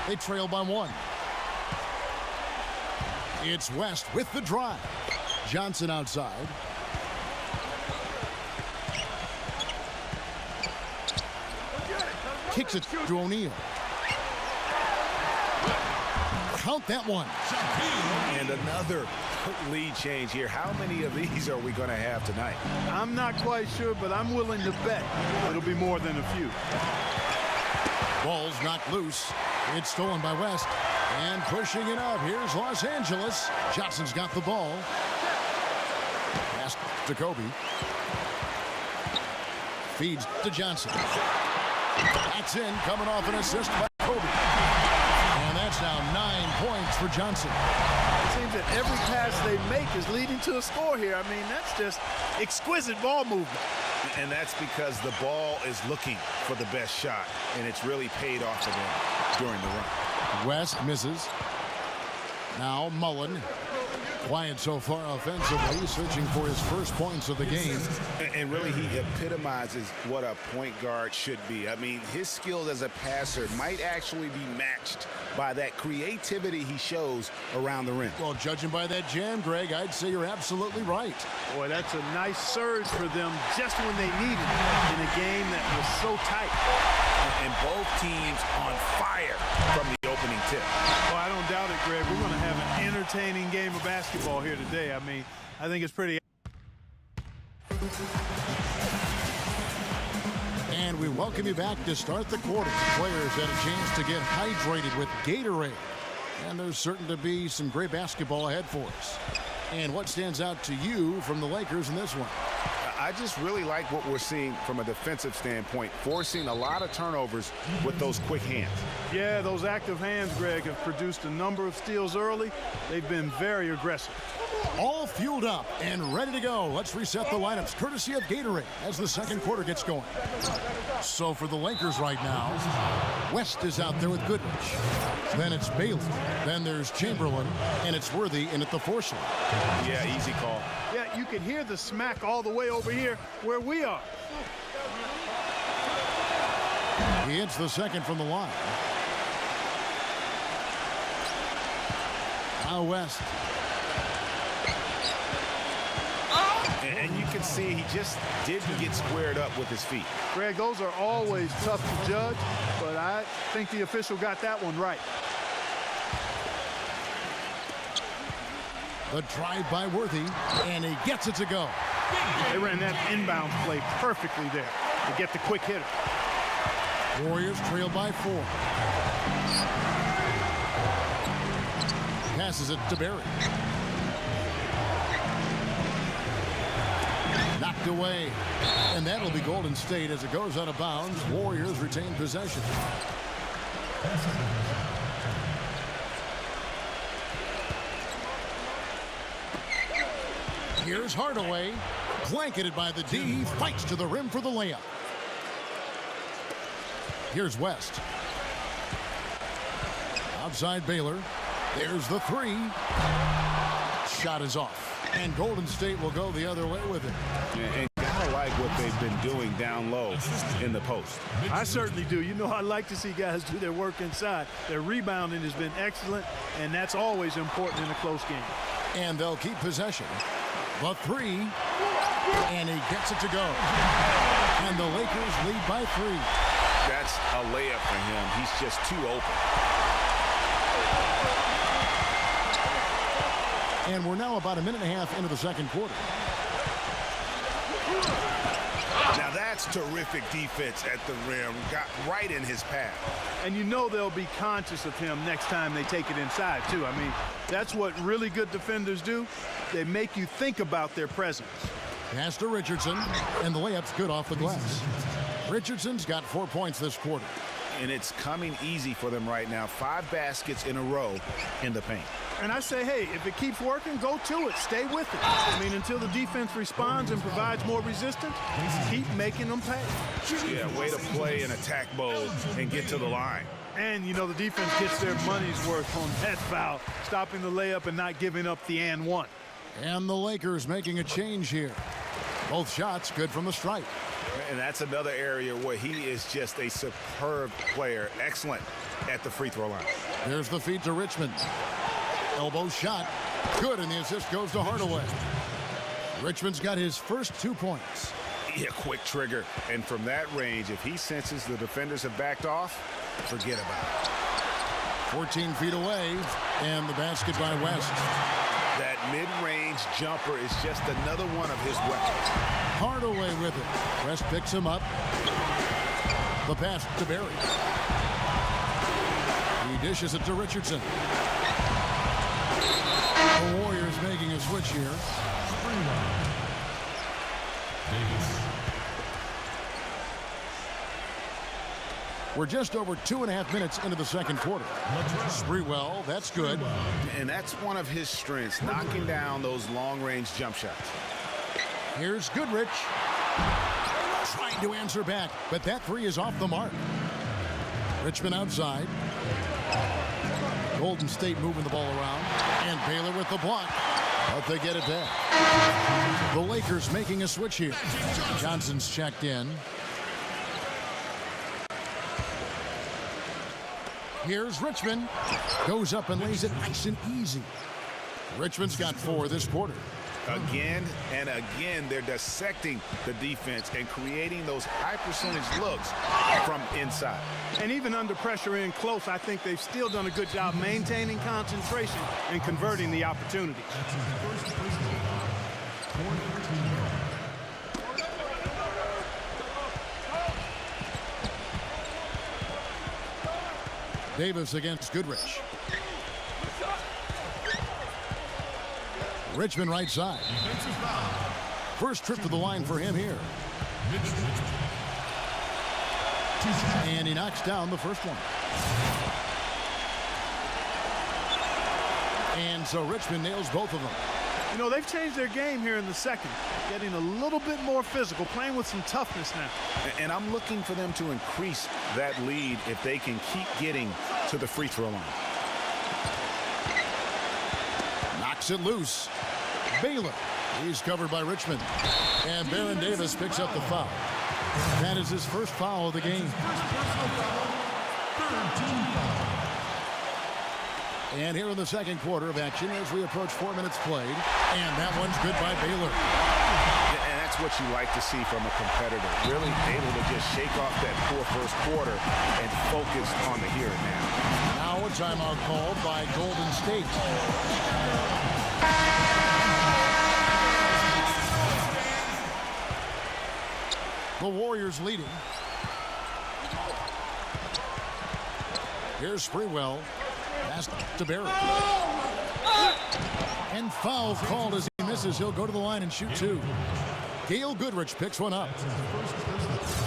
They trail by 1. It's West with the drive. Johnson outside. Kicks it to O'Neal. Count that one. And another lead change here. How many of these are we going to have tonight? I'm not quite sure, but I'm willing to bet it'll be more than a few. Ball's knocked loose. It's stolen by West. And pushing it up. Here's Los Angeles. Johnson's got the ball. Pass to Kobe. Feeds to Johnson. That's in, coming off an assist by Kobe. And that's now 9 points for Johnson. It seems that every pass they make is leading to a score here. I mean, that's just exquisite ball movement. And that's because the ball is looking for the best shot, and it's really paid off for them during the run. West misses. Now Mullen. Quiet so far offensively, searching for his first points of the game. And really, he epitomizes what a point guard should be. I mean, his skills as a passer might actually be matched by that creativity he shows around the rim. Well, judging by that jam, Greg, I'd say you're absolutely right. Boy, that's a nice surge for them just when they needed it in a game that was so tight. And both teams on fire from the opening tip. Well, I don't doubt it, Greg. We're going to have an entertaining game of basketball here today. I mean, I think it's pretty. And we welcome you back to start the quarter. Players had a chance to get hydrated with Gatorade. And there's certain to be some great basketball ahead for us. And what stands out to you from the Lakers in this one? I just really like what we're seeing from a defensive standpoint, forcing a lot of turnovers with those quick hands. Yeah, those active hands, Greg, have produced a number of steals early. They've been very aggressive. All fueled up and ready to go. Let's reset the lineups courtesy of Gatorade as the second quarter gets going. So for the Lakers right now, West is out there with Goodrich. Then it's Bailey. Then there's Chamberlain, and it's Worthy in at the 4 slot. Yeah, easy call. Yeah, you can hear the smack all the way over here where we are. He hits the second from the line. Now West. And you can see he just didn't get squared up with his feet. Greg, those are always tough to judge, but I think the official got that one right. The drive by Worthy, and he gets it to go. They ran that inbound play perfectly there to get the quick hitter. Warriors trail by 4. Passes it to Barry. Knocked away. And that'll be Golden State as it goes out of bounds. Warriors retain possession. Here's Hardaway. Blanketed by the D. He fights to the rim for the layup. Here's West. Outside Baylor. There's the 3. Shot is off. And Golden State will go the other way with it. And gotta like what they've been doing down low in the post. I certainly do. You know, I like to see guys do their work inside. Their rebounding has been excellent, and that's always important in a close game. And they'll keep possession. The 3. And he gets it to go. And the Lakers lead by 3. That's a layup for him. He's just too open. And we're now about a minute and a half into the second quarter. Now that's terrific defense at the rim. Got right in his path. And you know they'll be conscious of him next time they take it inside, too. I mean, that's what really good defenders do. They make you think about their presence. Pass to Richardson, and the layup's good off the glass. Richardson's got 4 points this quarter. And it's coming easy for them right now. 5 baskets in a row in the paint. And I say, hey, if it keeps working, go to it. Stay with it. I mean, until the defense responds and provides more resistance, keep making them pay. Yeah, way to play in attack mode and get to the line. And, you know, the defense gets their money's worth on that foul, stopping the layup and not giving up the and one. And the Lakers making a change here. Both shots good from the stripe. And that's another area where he is just a superb player. Excellent at the free throw line. There's the feed to Richmond. Elbow shot. Good, and the assist goes to Hardaway. Richmond's got his first 2 points. Yeah, quick trigger. And from that range, if he senses the defenders have backed off, forget about it. 14 feet away, and the basket by West. That mid-range jumper is just another one of his weapons. Hardaway with it. West picks him up. The pass to Barry. He dishes it to Richardson. The Warriors making a switch here. We're just over 2.5 minutes into the second quarter. Sprewell, that's good. And that's one of his strengths, knocking down those long-range jump shots. Here's Goodrich. Trying to answer back, but that three is off the mark. Richmond outside. Golden State moving the ball around. And Baylor with the block. But they get it back. The Lakers making a switch here. Johnson's checked in. Here's Richmond. Goes up and lays it nice and easy. Richmond's got 4 this quarter. Again and again, they're dissecting the defense and creating those high-percentage looks from inside. And even under pressure in close, I think they've still done a good job maintaining concentration and converting the opportunities. Davis against Goodrich. Richmond right side. First trip to the line for him here. And he knocks down the first one. And so Richmond nails both of them. You know, they've changed their game here in the second, getting a little bit more physical, playing with some toughness now. And I'm looking for them to increase that lead if they can keep getting to the free throw line. Knocks it loose. Baylor. He's covered by Richmond. And Baron Davis picks up the foul. That is his first foul of the game. And here in the second quarter of action as we approach 4 minutes played. And that one's good by Baylor. And that's what you like to see from a competitor. Really able to just shake off that poor first quarter and focus on the here and now. Now a timeout called by Golden State. The Warriors leading. Here's Sprewell. Pass to Barry. And foul called as he misses. He'll go to the line and shoot 2. Gail Goodrich picks one up.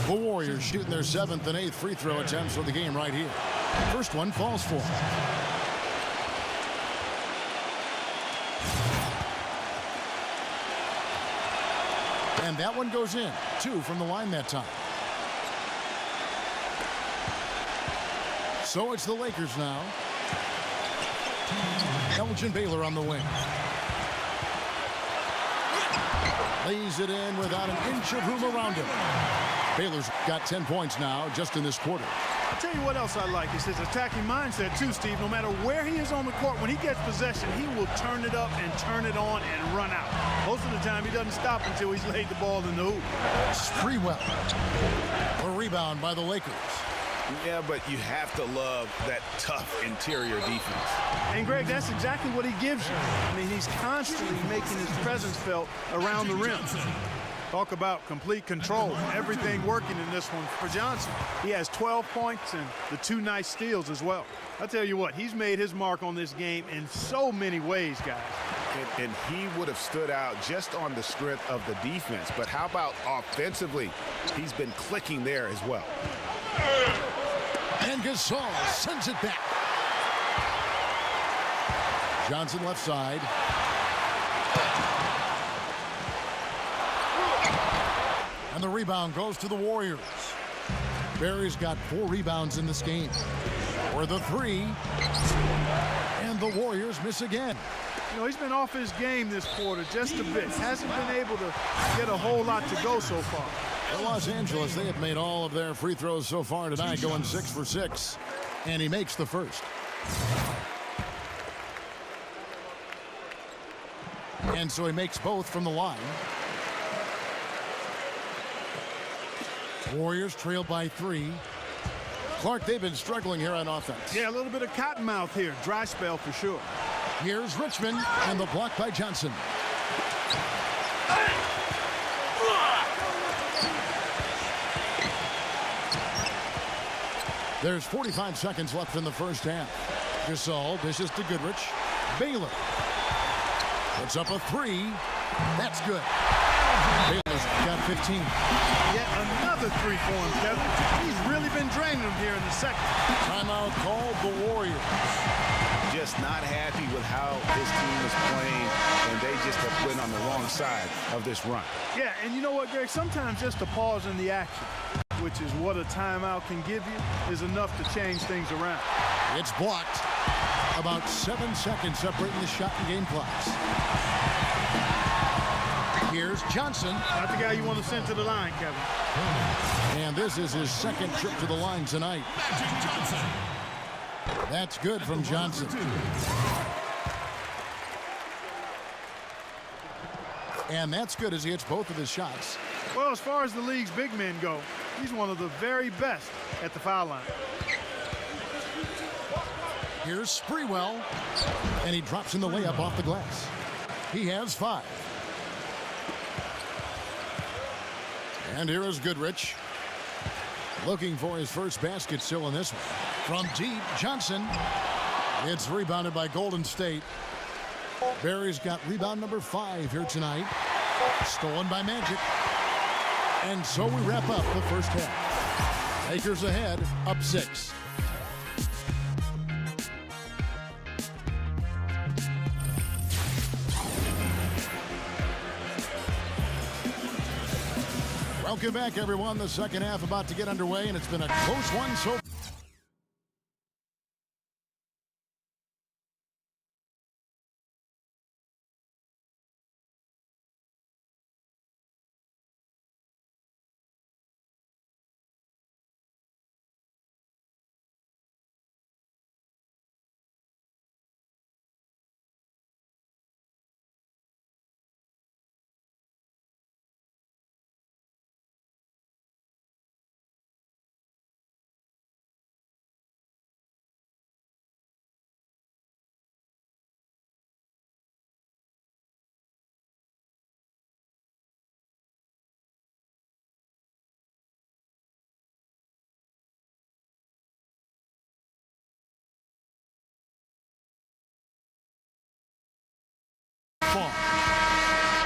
The Warriors shooting their 7th and 8th free throw attempts for the game right here. First one falls for him. And that one goes in. 2 from the line that time. So it's the Lakers now. Elgin Baylor on the wing. Lays it in without an inch of room around him. Baylor's got 10 points now just in this quarter. I'll tell you what else I like is his attacking mindset too, Steve. No matter where he is on the court, when he gets possession, he will turn it up and turn it on and run out. Most of the time, he doesn't stop until he's laid the ball in the hoop. Sprewell. A rebound by the Lakers. Yeah, but you have to love that tough interior defense. And, Greg, that's exactly what he gives you. I mean, he's constantly making his presence felt around the rim. Talk about complete control. Everything working in this one for Johnson. He has 12 points and the 2 nice steals as well. I'll tell you what, he's made his mark on this game in so many ways, guys. And he would have stood out just on the strength of the defense. But how about offensively? He's been clicking there as well. And Gasol sends it back. Johnson left side. And the rebound goes to the Warriors. Barry's got 4 rebounds in this game. for the three. And the Warriors miss again. You know, he's been off his game this quarter just a bit. Hasn't been able to get a whole lot to go so far. For Los Angeles, they have made all of their free throws so far tonight, going 6 for 6. And he makes the first. And so he makes both from the line. Warriors trail by 3. Clark, they've been struggling here on offense. Yeah, a little bit of cottonmouth here. Dry spell for sure. Here's Richmond, and the block by Johnson. There's 45 seconds left in the first half. Gasol dishes to Goodrich. Baylor puts up a 3. That's good. Baylor's got 15. Yet another 3 for him, Kevin. He's really been draining them here in the second. Timeout called the Warriors. Just not happy with how this team is playing, and they just have been on the wrong side of this run. Yeah, and you know what, Greg? Sometimes just a pause in the action, which is what a timeout can give you, is enough to change things around. It's blocked. About 7 seconds separating the shot and game clocks. Here's Johnson. Not the guy you want to send to the line, Kevin. And this is his second trip to the line tonight. That's good from Johnson. And that's good as he hits both of his shots. Well, as far as the league's big men go, he's one of the very best at the foul line. Here's Sprewell, and he drops in the layup off the glass. He has 5. And here is Goodrich, looking for his first basket still in this one. From deep, Johnson. It's rebounded by Golden State. Barry's got rebound number 5 here tonight. Stolen by Magic. And so we wrap up the first half. Lakers ahead, up 6. Welcome back, everyone. The second half about to get underway, and it's been a close one so far.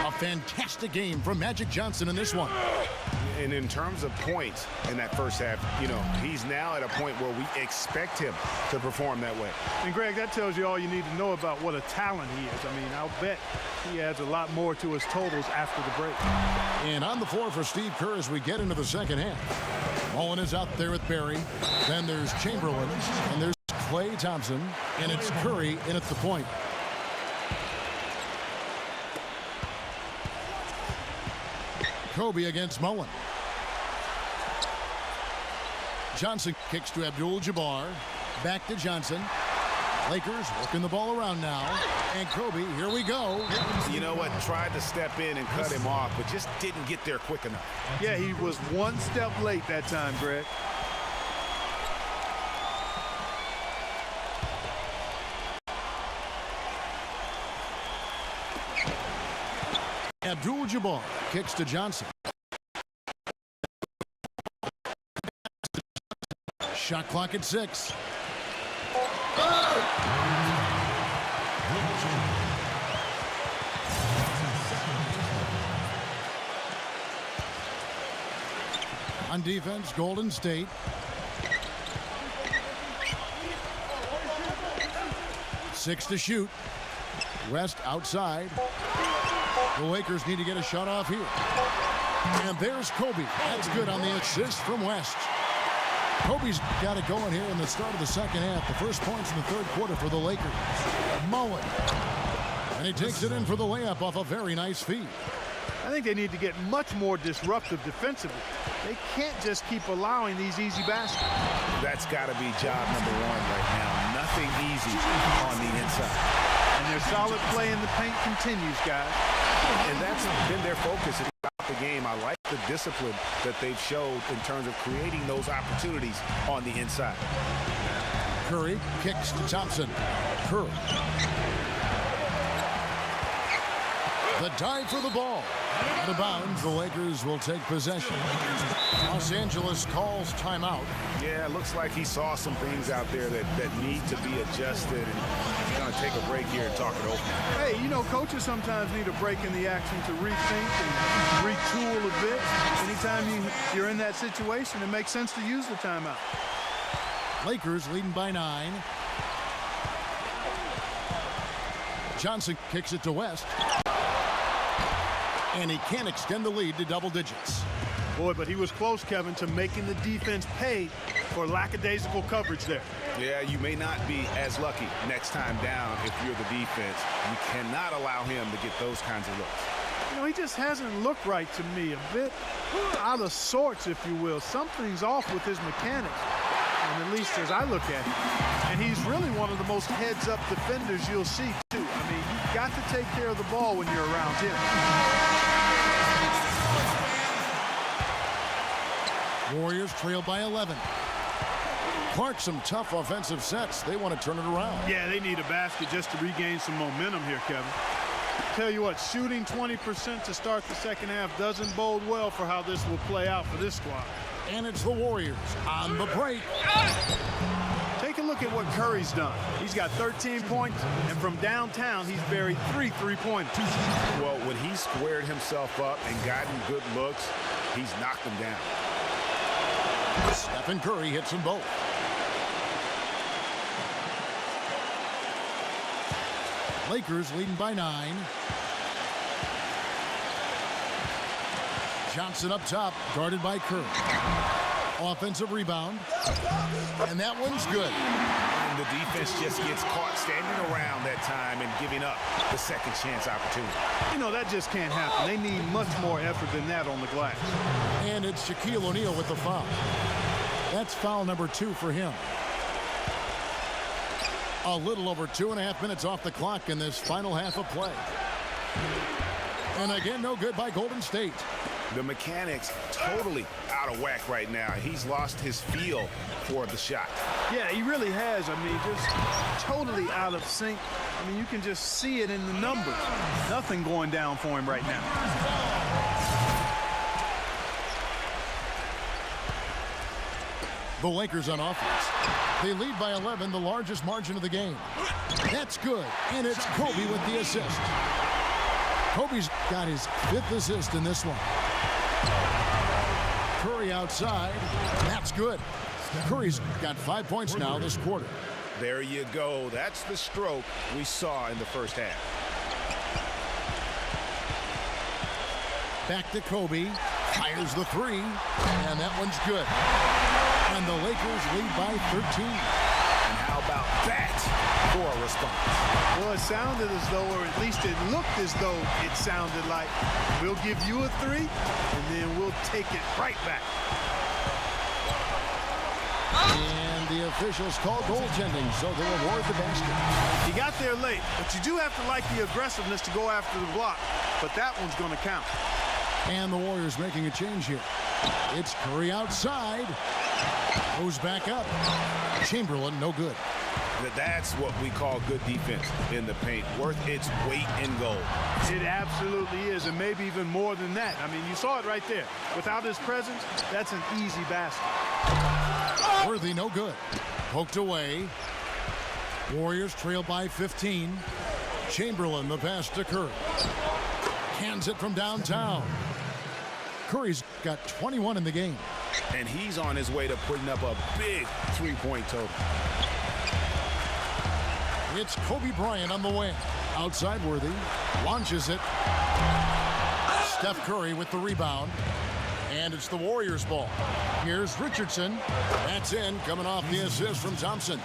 A fantastic game from Magic Johnson in this one. And in terms of points in that first half, you know, he's now at a point where we expect him to perform that way. And, Greg, that tells you all you need to know about what a talent he is. I mean, I'll bet he adds a lot more to his totals after the break. And on the floor for Steve Kerr as we get into the second half. Mullen is out there with Barry. Then there's Chamberlain. And there's Klay Thompson. And it's Curry in at the point. Kobe against Mullen. Johnson kicks to Abdul-Jabbar. Back to Johnson. Lakers working the ball around now. And Kobe, here we go. You know what? Tried to step in and cut him off, but just didn't get there quick enough. Yeah, he was one step late that time, Greg. Abdul-Jabbar kicks to Johnson. Shot clock at 6. On defense, Golden State. Six to shoot. West outside. The Lakers need to get a shot off here. And there's Kobe. That's good on the assist from West. Kobe's got it going here in the start of the second half. The first points in the third quarter for the Lakers. Mullen. And he takes it in for the layup off a very nice feed. I think they need to get much more disruptive defensively. They can't just keep allowing these easy baskets. That's got to be job number one right now. Nothing easy on the inside. And their solid play in the paint continues, guys. And that's been their focus throughout the game. I like the discipline that they've showed in terms of creating those opportunities on the inside. Curry kicks to Thompson. Curry. The dive for the ball. Out of bounds, the Lakers will take possession. Los Angeles calls timeout. Yeah, it looks like he saw some things out there that need to be adjusted, and he's going to take a break here and talk it over. Hey, you know, coaches sometimes need a break in the action to rethink and retool a bit. Anytime you're in that situation, it makes sense to use the timeout. Lakers leading by 9. Johnson kicks it to West. And he can't extend the lead to double digits. Boy, but he was close, Kevin, to making the defense pay for lackadaisical coverage there. Yeah, you may not be as lucky next time down if you're the defense. You cannot allow him to get those kinds of looks. You know, he just hasn't looked right to me. A bit out of sorts, if you will. Something's off with his mechanics, and at least as I look at him. And he's really one of the most heads-up defenders you'll see, too. I mean, you've got to take care of the ball when you're around him. Warriors trail by 11. Clark, some tough offensive sets. They want to turn it around. Yeah, they need a basket just to regain some momentum here, Kevin. Tell you what, shooting 20% to start the second half doesn't bode well for how this will play out for this squad. And it's the Warriors on the break. Take a look at what Curry's done. He's got 13 points, and from downtown, he's buried 3 3-pointers. Well, when he squared himself up and gotten good looks, he's knocked them down. Stephen Curry hits them both. Lakers leading by 9. Johnson up top, guarded by Curry. Offensive rebound. And that one's good. And the defense just gets caught standing around that time and giving up the second chance opportunity. You know, that just can't happen. They need much more effort than that on the glass. And it's Shaquille O'Neal with the foul. That's foul number 2 for him. A little over 2.5 minutes off the clock in this final half of play. And again, no good by Golden State. The mechanics totally out of whack right now. He's lost his feel for the shot. Yeah, he really has. I mean, just totally out of sync. I mean, you can just see it in the numbers. Nothing going down for him right now. The Lakers on offense. They lead by 11, the largest margin of the game. That's good, and it's Kobe with the assist. Kobe's got his 5th assist in this one. Curry outside. That's good. Curry's got 5 points now this quarter. There you go. That's the stroke we saw in the first half. Back to Kobe. Fires the 3, and that one's good. And the Lakers lead by 13. And how about that for a response? Well, it sounded as though, or at least it looked as though it sounded like, we'll give you a 3, and then we'll take it right back. And the officials call goaltending, so they'll award the basket. He got there late, but you do have to like the aggressiveness to go after the block. But that one's going to count. And the Warriors making a change here. It's Curry outside. Goes back up. Chamberlain, no good. That's what we call good defense in the paint. Worth its weight in gold. It absolutely is, and maybe even more than that. I mean, you saw it right there. Without his presence, that's an easy basket. Worthy, no good. Poked away. Warriors trail by 15. Chamberlain, the pass to Curry. Hands it from downtown. Curry's got 21 in the game. And he's on his way to putting up a big 3-point total. It's Kobe Bryant on the wing. Outside Worthy. Launches it. Steph Curry with the rebound. And it's the Warriors' ball. Here's Richardson. That's in, coming off the assist from Thompson.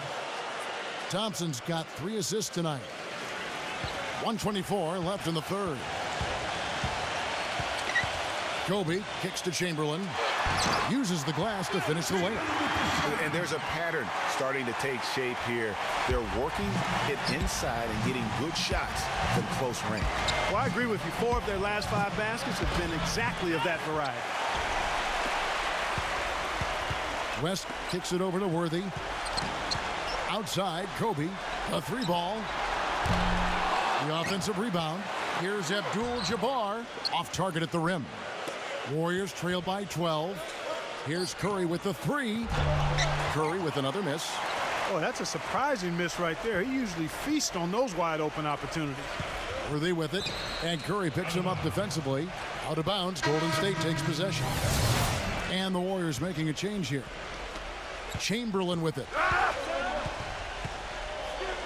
Thompson's got 3 assists tonight. 1:24 left in the third. Kobe kicks to Chamberlain. Uses the glass to finish the layup. And there's a pattern starting to take shape here. They're working it inside and getting good shots from close range. Well, I agree with you. 4 of their last 5 baskets have been exactly of that variety. West kicks it over to Worthy. Outside, Kobe. A 3-ball. The offensive rebound. Here's Abdul-Jabbar. Off target at the rim. Warriors trail by 12. Here's Curry with the 3. Curry with another miss. Oh, that's a surprising miss right there. He usually feasts on those wide open opportunities. Worthy with it. And Curry picks him up defensively. Out of bounds. Golden State takes possession. And the Warriors making a change here. Chamberlain with it.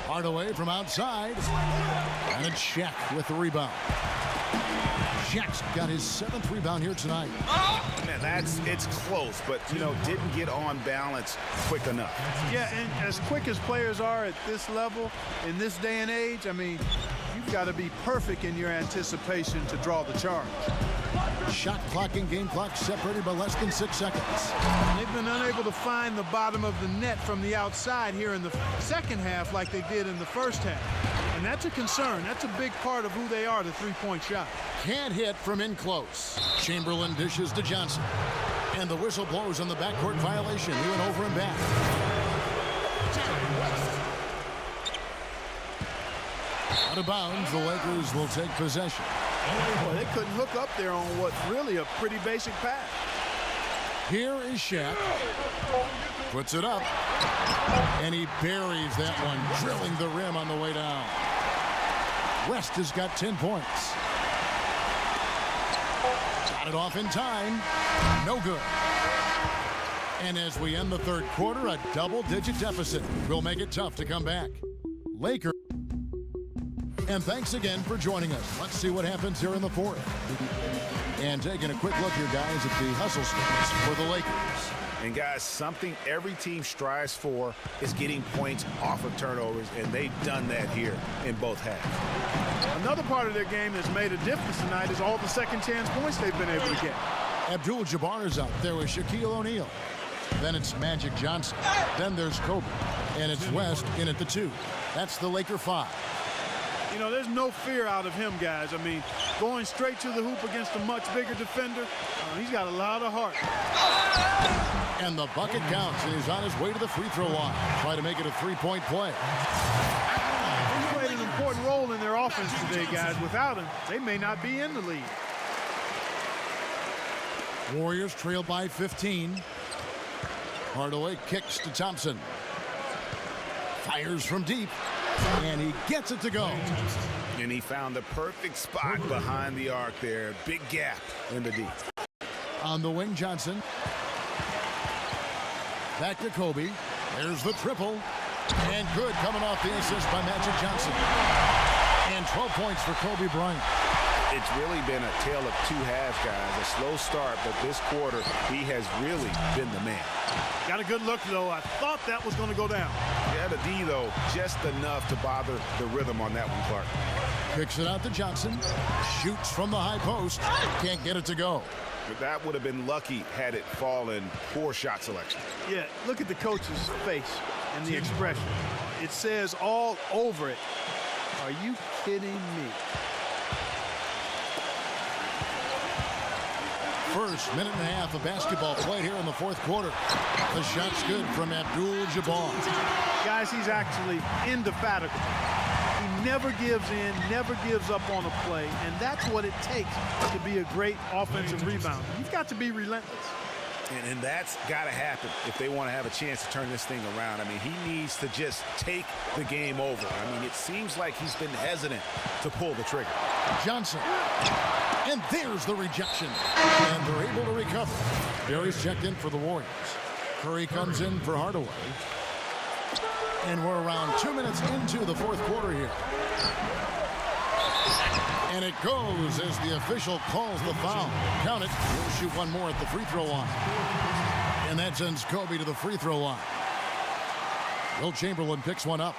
Hardaway from outside. And it's Shaq with the rebound. Shaq's got his 7th rebound here tonight. Man, it's close, but, didn't get on balance quick enough. Yeah, and as quick as players are at this level, in this day and age, I mean, you've got to be perfect in your anticipation to draw the charge. Shot clock and game clock separated by less than 6 seconds. They've been unable to find the bottom of the net from the outside here in the second half like they did in the first half. And that's a concern. That's a big part of who they are, the three-point shot. Can't hit from in close. Chamberlain dishes to Johnson. And the whistle blows on the backcourt violation. He went over and back. Out of bounds, the Lakers will take possession. Boy, they couldn't hook up there on what's really a pretty basic pass. Here is Shaq. Puts it up. And he buries that one, drilling the rim on the way down. West has got 10 points. Got it off in time. No good. And as we end the third quarter, a double-digit deficit will make it tough to come back. Lakers. And thanks again for joining us. Let's see what happens here in the fourth. And taking a quick look here, guys, at the hustle stats for the Lakers. And, guys, something every team strives for is getting points off of turnovers, and they've done that here in both halves. Another part of their game that's made a difference tonight is all the second-chance points they've been able to get. Abdul-Jabbar is out there with Shaquille O'Neal. Then it's Magic Johnson. Then there's Kobe. And it's West in at the 2. That's the Laker 5. There's no fear out of him, guys. I mean, going straight to the hoop against a much bigger defender, he's got a lot of heart. And the bucket counts, and he's on his way to the free throw line. Try to make it a 3-point play. He's played an important role in their offense today, guys. Without him, they may not be in the lead. Warriors trail by 15. Hardaway kicks to Thompson. Fires from deep. And he gets it to go. And he found the perfect spot behind the arc there. Big gap in the deep. On the wing, Johnson. Back to Kobe. There's the triple. And good, coming off the assist by Magic Johnson. And 12 points for Kobe Bryant. It's really been a tale of 2 halves, guys. A slow start, but this quarter, he has really been the man. Got a good look, though. I thought that was going to go down. Yeah, the D, though, just enough to bother the rhythm on that one, Clark. Kicks it out to Johnson. Shoots from the high post. Can't get it to go. But that would have been lucky had it fallen. Poor shot selection. Yeah, look at the coach's face and the expression. It says all over it, "Are you kidding me?" First minute and a half of basketball played here in the fourth quarter. The shot's good from Abdul-Jabbar. Guys, he's actually indefatigable. He never gives in, never gives up on a play, and that's what it takes to be a great offensive rebounder. You've got to be relentless. And that's got to happen if they want to have a chance to turn this thing around. I mean, he needs to just take the game over. I mean, it seems like he's been hesitant to pull the trigger. Johnson. And there's the rejection. And they're able to recover. Barry's checked in for the Warriors. Curry comes in for Hardaway. And we're around 2 minutes into the fourth quarter here. And it goes as the official calls the foul. Count it. He'll shoot one more at the free throw line. And that sends Kobe to the free throw line. Will Chamberlain picks one up.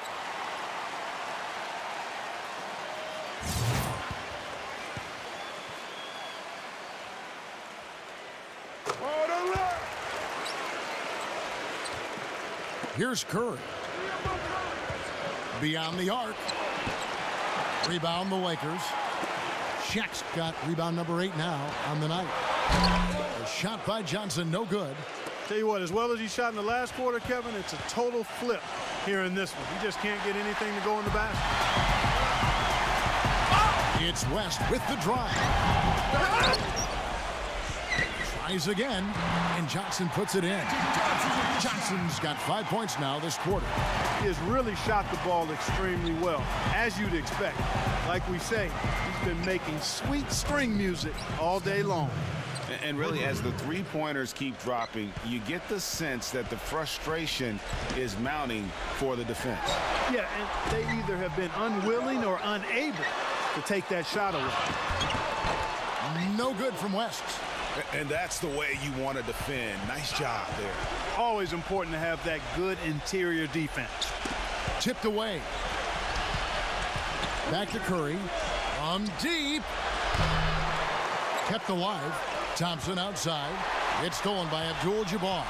Here's Curry. Beyond the arc. Rebound the Lakers. Shaq's got rebound number 8 now on the night. A shot by Johnson, no good. Tell you what, as well as he shot in the last quarter, Kevin, it's a total flip here in this one. He just can't get anything to go in the basket. It's West with the drive. Tries again, and Johnson puts it in. Johnson's got 5 points now this quarter. He has really shot the ball extremely well, as you'd expect. Like we say, he's been making sweet string music all day long. And really, as the three-pointers keep dropping, you get the sense that the frustration is mounting for the defense. Yeah, and they either have been unwilling or unable to take that shot away. No good from West. And that's the way you want to defend. Nice job there. Always important to have that good interior defense. Tipped away. Back to Curry. From deep. Kept alive. Thompson outside. It's stolen by Abdul-Jabbar.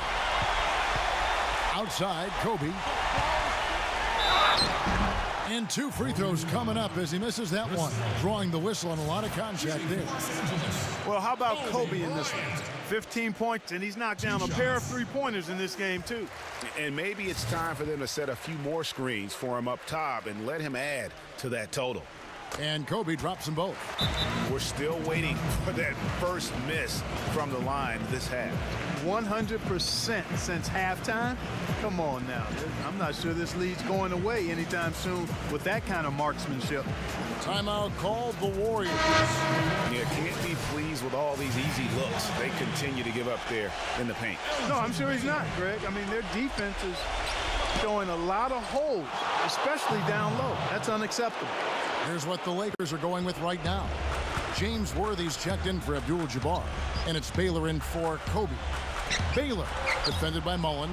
Outside, Kobe. And 2 free throws coming up as he misses that one. Drawing the whistle on a lot of contact there. Well, how about Kobe in this one? 15 points, and he's knocked down a pair of three-pointers in this game, too. And maybe it's time for them to set a few more screens for him up top and let him add to that total. And Kobe drops them both. We're still waiting for that first miss from the line this half. 100% since halftime? Come on now. I'm not sure this lead's going away anytime soon with that kind of marksmanship. Timeout called the Warriors. You can't be pleased with all these easy looks they continue to give up there in the paint. No, I'm sure he's not, Greg. I mean, their defense is showing a lot of holes, especially down low. That's unacceptable. Here's what the Lakers are going with right now. James Worthy's checked in for Abdul-Jabbar, and it's Baylor in for Kobe. Baylor, defended by Mullen.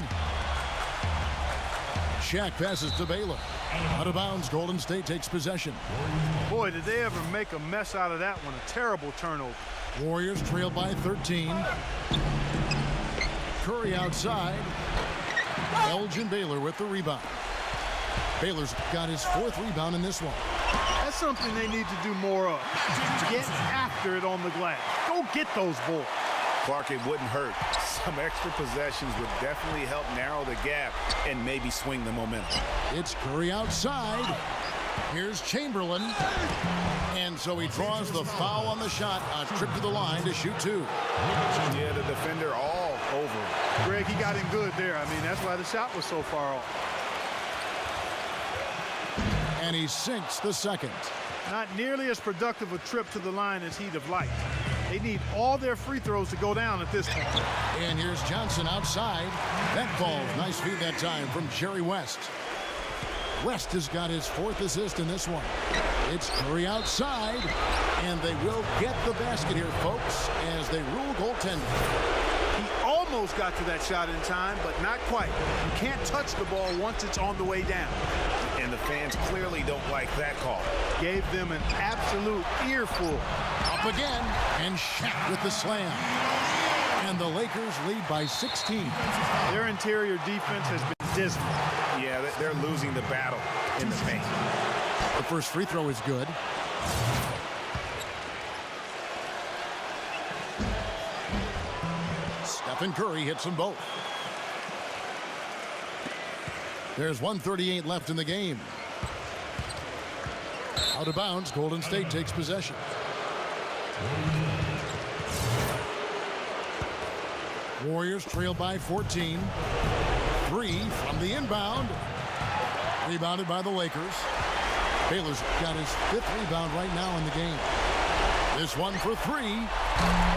Shaq passes to Baylor. Out of bounds, Golden State takes possession. Boy, did they ever make a mess out of that one. A terrible turnover. Warriors trail by 13. Curry outside. Elgin Baylor with the rebound. Baylor's got his 4th rebound in this one. That's something they need to do more of. Get after it on the glass. Go get those balls. Clark, it wouldn't hurt. Some extra possessions would definitely help narrow the gap and maybe swing the momentum. It's Curry outside. Here's Chamberlain. And so he draws the foul on the shot. A trip to the line to shoot 2. Yeah, the defender all over him. Greg, he got in good there. I mean, that's why the shot was so far off. And he sinks the second. Not nearly as productive a trip to the line as he'd have liked. They need all their free throws to go down at this point. And here's Johnson outside. That falls. Nice feed that time from Jerry West. West has got his 4th assist in this one. It's Curry outside. And they will get the basket here, folks, as they rule goaltending. He almost got to that shot in time, but not quite. You can't touch the ball once it's on the way down. And the fans clearly don't like that call. Gave them an absolute earful. Up again, and Shaq with the slam. And the Lakers lead by 16. Their interior defense has been dismal. Yeah, they're losing the battle in the paint. The first free throw is good. Stephen Curry hits them both. There's 1:38 left in the game. Out of bounds, Golden State takes possession. Warriors trail by 14. 3 from the inbound. Rebounded by the Lakers. Baylor's got his 5th rebound right now in the game. This one for three.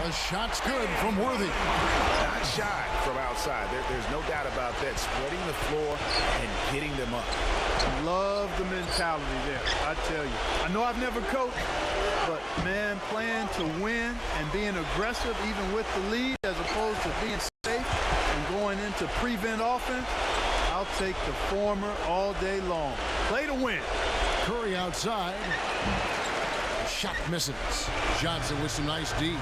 The shot's good from Worthy. Not shy from outside. There's no doubt about that. Spreading the floor and getting them up. Love the mentality there, I tell you. I know I've never coached, but, man, playing to win and being aggressive even with the lead as opposed to being safe and going into prevent offense, I'll take the former all day long. Play to win. Curry outside. Shot misses. Johnson with some nice D.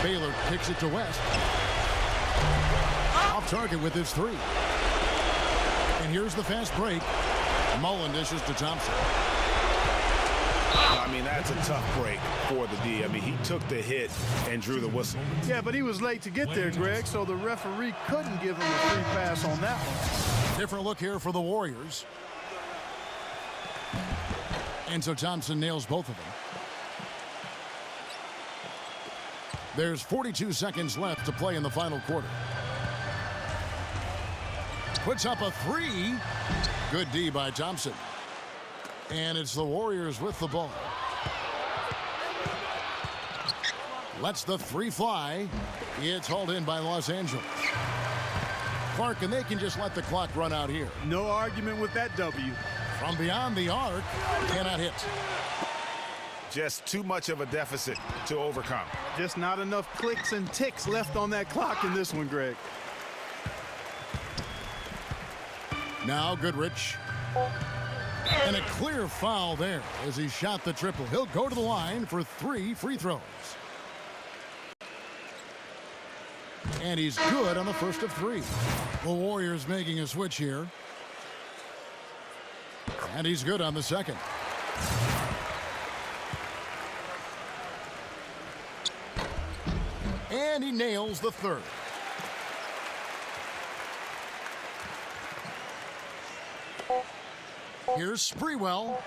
Baylor kicks it to West. Off target with his three. And here's the fast break. Mullen dishes to Thompson. I mean, that's a tough break for the D. I mean, he took the hit and drew the whistle. Yeah, but he was late to get there, Greg, so the referee couldn't give him a free pass on that one. Different look here for the Warriors. And so Thompson nails both of them. There's 42 seconds left to play in the final quarter. Puts up a three. Good D by Thompson. And it's the Warriors with the ball. Lets the three fly. It's hauled in by Los Angeles. Clark, and they can just let the clock run out here. No argument with that W. From beyond the arc, cannot hit. Just too much of a deficit to overcome. Just not enough clicks and ticks left on that clock in this one, Greg. Now Goodrich. And a clear foul there as he shot the triple. He'll go to the line for 3 free throws. And he's good on the first of 3. The Warriors making a switch here. And he's good on the second. And he nails the third. Here's Sprewell.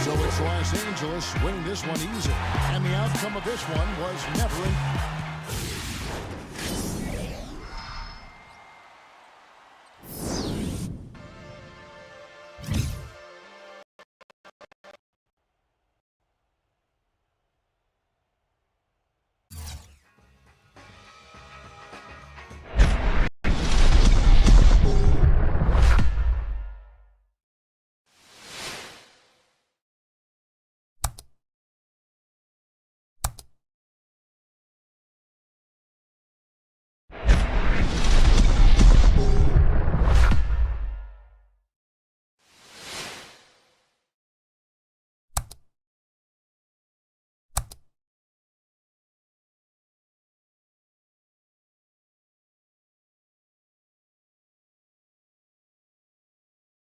So it's Los Angeles winning this one easy. And the outcome of this one was never in